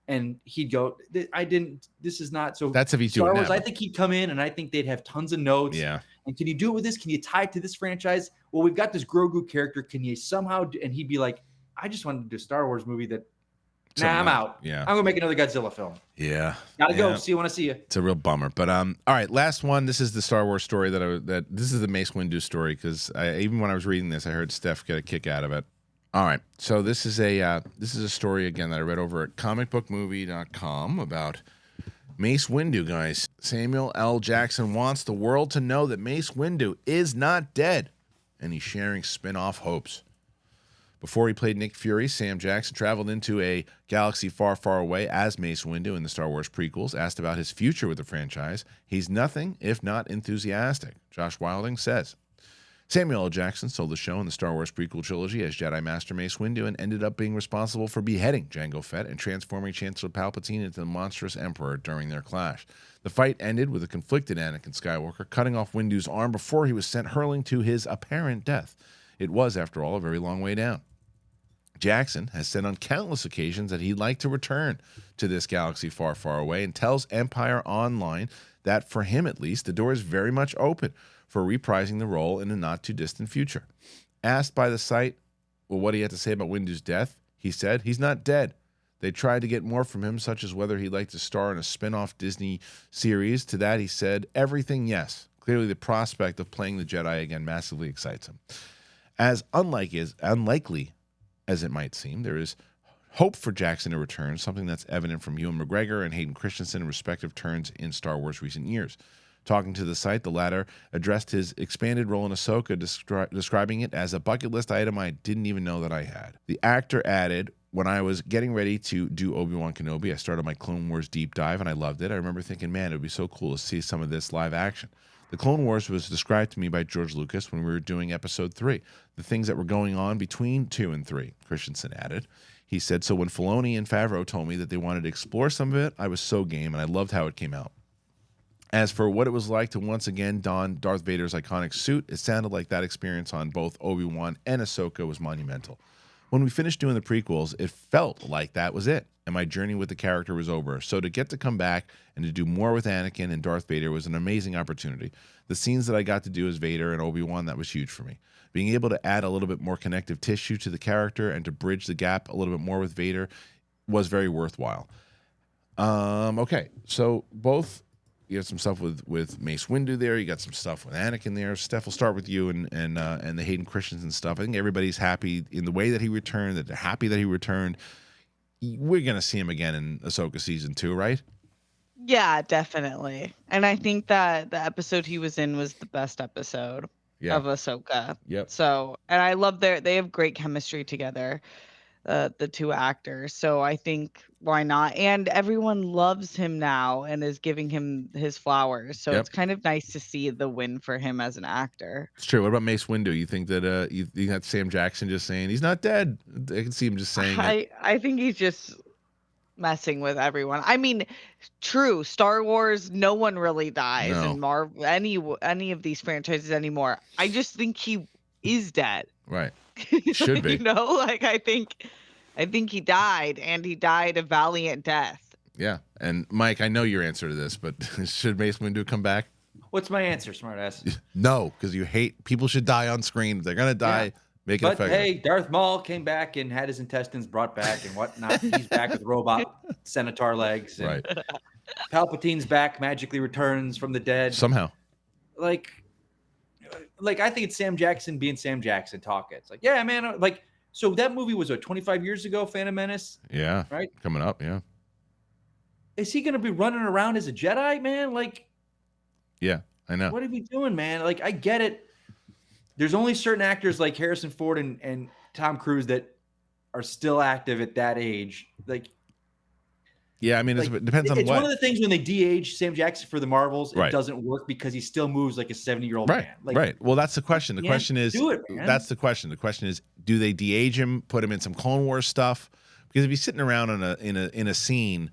[SPEAKER 2] And he'd go, this is not. So
[SPEAKER 1] That's if he's
[SPEAKER 2] Star
[SPEAKER 1] doing
[SPEAKER 2] Wars,
[SPEAKER 1] that.
[SPEAKER 2] I think he'd come in and I think they'd have tons of notes.
[SPEAKER 1] Yeah.
[SPEAKER 2] And can you do it with this? Can you tie it to this franchise? Well, we've got this Grogu character. Can you somehow and he'd be like, I just wanted to do a Star Wars movie that, I'm out.
[SPEAKER 1] Yeah.
[SPEAKER 2] I'm going to make another Godzilla film.
[SPEAKER 1] Yeah.
[SPEAKER 2] Gotta go.
[SPEAKER 1] Yeah.
[SPEAKER 2] See you when I see you.
[SPEAKER 1] It's a real bummer. But all right, last one. This is the Star Wars story that this is the Mace Windu story, because even when I was reading this, I heard Steph get a kick out of it. All right, so this is a story again that I read over at comicbookmovie.com about Mace Windu, guys. Samuel L. Jackson wants the world to know that Mace Windu is not dead, and he's sharing spin-off hopes. Before he played Nick Fury, Sam Jackson traveled into a galaxy far, far away as Mace Windu in the Star Wars prequels. Asked about his future with the franchise, he's nothing if not enthusiastic. Josh Wilding says, Samuel L. Jackson sold the show in the Star Wars prequel trilogy as Jedi Master Mace Windu and ended up being responsible for beheading Jango Fett and transforming Chancellor Palpatine into the monstrous Emperor during their clash. The fight ended with a conflicted Anakin Skywalker cutting off Windu's arm before he was sent hurling to his apparent death. It was, after all, a very long way down. Jackson has said on countless occasions that he'd like to return to this galaxy far, far away, and tells Empire Online that, for him at least, the door is very much open for reprising the role in a not-too-distant future. Asked by the site what he had to say about Windu's death, he said, he's not dead. They tried to get more from him, such as whether he'd like to star in a spin-off Disney series. To that, he said, everything, yes. Clearly, the prospect of playing the Jedi again massively excites him. As unlikely as it might seem, there is hope for Jackson to return, something that's evident from Ewan McGregor and Hayden Christensen in respective turns in Star Wars recent years. Talking to the site, the latter addressed his expanded role in Ahsoka, describing it as a bucket list item I didn't even know that I had. The actor added, when I was getting ready to do Obi-Wan Kenobi, I started my Clone Wars deep dive, and I loved it. I remember thinking, man, it would be so cool to see some of this live action. The Clone Wars was described to me by George Lucas when we were doing Episode 3. The things that were going on between 2 and 3, Christensen added. He said, so when Filoni and Favreau told me that they wanted to explore some of it, I was so game, and I loved how it came out. As for what it was like to once again don Darth Vader's iconic suit, it sounded like that experience on both Obi-Wan and Ahsoka was monumental. When we finished doing the prequels, it felt like that was it, and my journey with the character was over. So to get to come back and to do more with Anakin and Darth Vader was an amazing opportunity. The scenes that I got to do as Vader and Obi-Wan, that was huge for me. Being able to add a little bit more connective tissue to the character and to bridge the gap a little bit more with Vader was very worthwhile. Okay, so both... You have some stuff with Mace Windu there. You got some stuff with Anakin there. Steph, we'll start with you and the Hayden Christensen stuff. I think everybody's happy in the way that he returned, that they're happy that he returned. We're going to see him again in Ahsoka Season 2, right?
[SPEAKER 3] Yeah, definitely. And I think that the episode he was in was the best episode of Ahsoka.
[SPEAKER 1] Yep.
[SPEAKER 3] So, and I love they have great chemistry together, the two actors. So I think why not? And everyone loves him now and is giving him his flowers. So it's kind of nice to see the win for him as an actor.
[SPEAKER 1] It's true. What about Mace Windu? You think that you got Sam Jackson just saying he's not dead? I can see him just saying it.
[SPEAKER 3] I think he's just messing with everyone. I mean, true, Star Wars, no one really dies in Marvel, any of these franchises anymore. I just think he is dead.
[SPEAKER 1] Right. Should be.
[SPEAKER 3] You know, like I think he died, and he died a valiant death.
[SPEAKER 1] Yeah. And Mike, I know your answer to this, but should Mace Windu come back?
[SPEAKER 2] What's my answer, smartass?
[SPEAKER 1] No, because you hate people should die on screen. If they're gonna die, make it effective.
[SPEAKER 2] But hey, Darth Maul came back and had his intestines brought back and whatnot. He's back with robot centaur legs. And
[SPEAKER 1] right.
[SPEAKER 2] Palpatine's back, magically returns from the dead.
[SPEAKER 1] Somehow.
[SPEAKER 2] Like I think it's Sam Jackson being Sam Jackson talking. It's like, yeah, man. Like, so that movie was 25 years ago, Phantom Menace.
[SPEAKER 1] Yeah.
[SPEAKER 2] Right.
[SPEAKER 1] Coming up. Yeah.
[SPEAKER 2] Is he going to be running around as a Jedi, man? Like,
[SPEAKER 1] yeah, I know.
[SPEAKER 2] What are we doing, man? Like, I get it. There's only certain actors like Harrison Ford and Tom Cruise that are still active at that age. Like,
[SPEAKER 1] yeah, I mean, it depends on
[SPEAKER 2] it's
[SPEAKER 1] what.
[SPEAKER 2] One of the things when they de-age Sam Jackson for the Marvels,
[SPEAKER 1] right.
[SPEAKER 2] It doesn't work because he still moves like a 70-year-old
[SPEAKER 1] right.
[SPEAKER 2] man. Like,
[SPEAKER 1] right. Well, that's the question. The question is,
[SPEAKER 2] do it, man.
[SPEAKER 1] That's the question. The question is, do they de-age him, put him in some Clone Wars stuff? Because if he's sitting around in a scene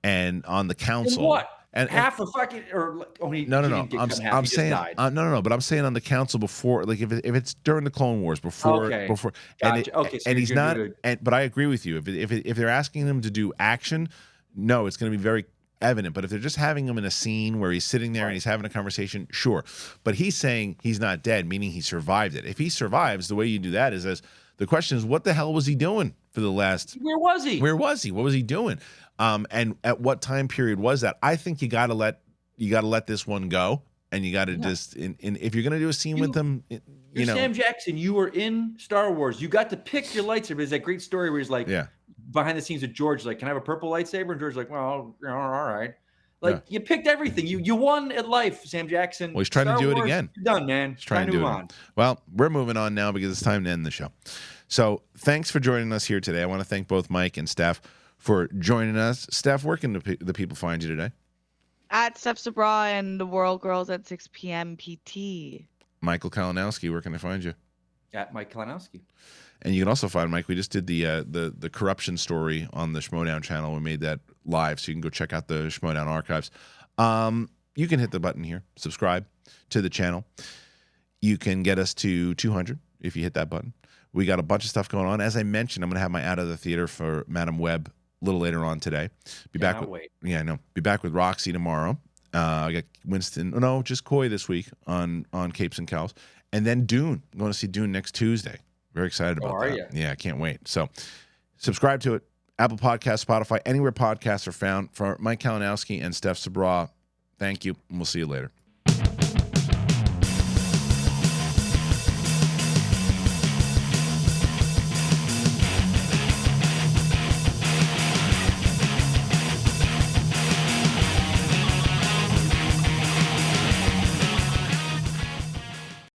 [SPEAKER 1] and on the council,
[SPEAKER 2] and what?
[SPEAKER 1] And
[SPEAKER 2] half a fucking or only
[SPEAKER 1] no. I'm saying no. But I'm saying on the council before, like if it's during the Clone Wars before,
[SPEAKER 2] gotcha. So
[SPEAKER 1] and he's not. But I agree with you. If they're asking him to do action, no, it's going to be very evident. But if they're just having him in a scene where he's sitting there and he's having a conversation, sure. But he's saying he's not dead, meaning he survived it. If he survives, the way you do that is as the question is, what the hell was he doing for the last?
[SPEAKER 2] Where was he?
[SPEAKER 1] What was he doing? And at what time period was that? I think you got to let this one go, and you got to just if you're gonna do a scene with them, you know,
[SPEAKER 2] Sam Jackson. You were in Star Wars. You got to pick your lightsaber. There's that great story where he's like, behind the scenes with George, like, can I have a purple lightsaber? And George's like, well, all right. Like you picked everything. You won at life, Sam Jackson.
[SPEAKER 1] Well, he's trying to do it again.
[SPEAKER 2] You're done, man.
[SPEAKER 1] He's trying to move on. Well, we're moving on now because it's time to end the show. So thanks for joining us here today. I want to thank both Mike and Steph for joining us. Steph, where can the people find you today?
[SPEAKER 3] At Steph Sabra and the World Girls at 6 p.m. PT.
[SPEAKER 1] Michael Kalinowski, where can I find you?
[SPEAKER 2] At Mike Kalinowski.
[SPEAKER 1] And you can also find Mike. We just did the corruption story on the Schmodown channel. We made that live, so you can go check out the Schmodown archives. You can hit the button here, subscribe to the channel. You can get us to 200 if you hit that button. We got a bunch of stuff going on. As I mentioned, I'm going to have my Out of the Theater for Madam Web a little later on today. Be back with Roxy tomorrow. I got Winston, just Coy this week on Capes and Cows. And then Dune. I'm going to see Dune next Tuesday. Very excited about that.
[SPEAKER 2] You?
[SPEAKER 1] Yeah, I can't wait. So subscribe to it. Apple Podcasts, Spotify, anywhere podcasts are found. For Mike Kalinowski and Steph Sabra, thank you, and we'll see you later.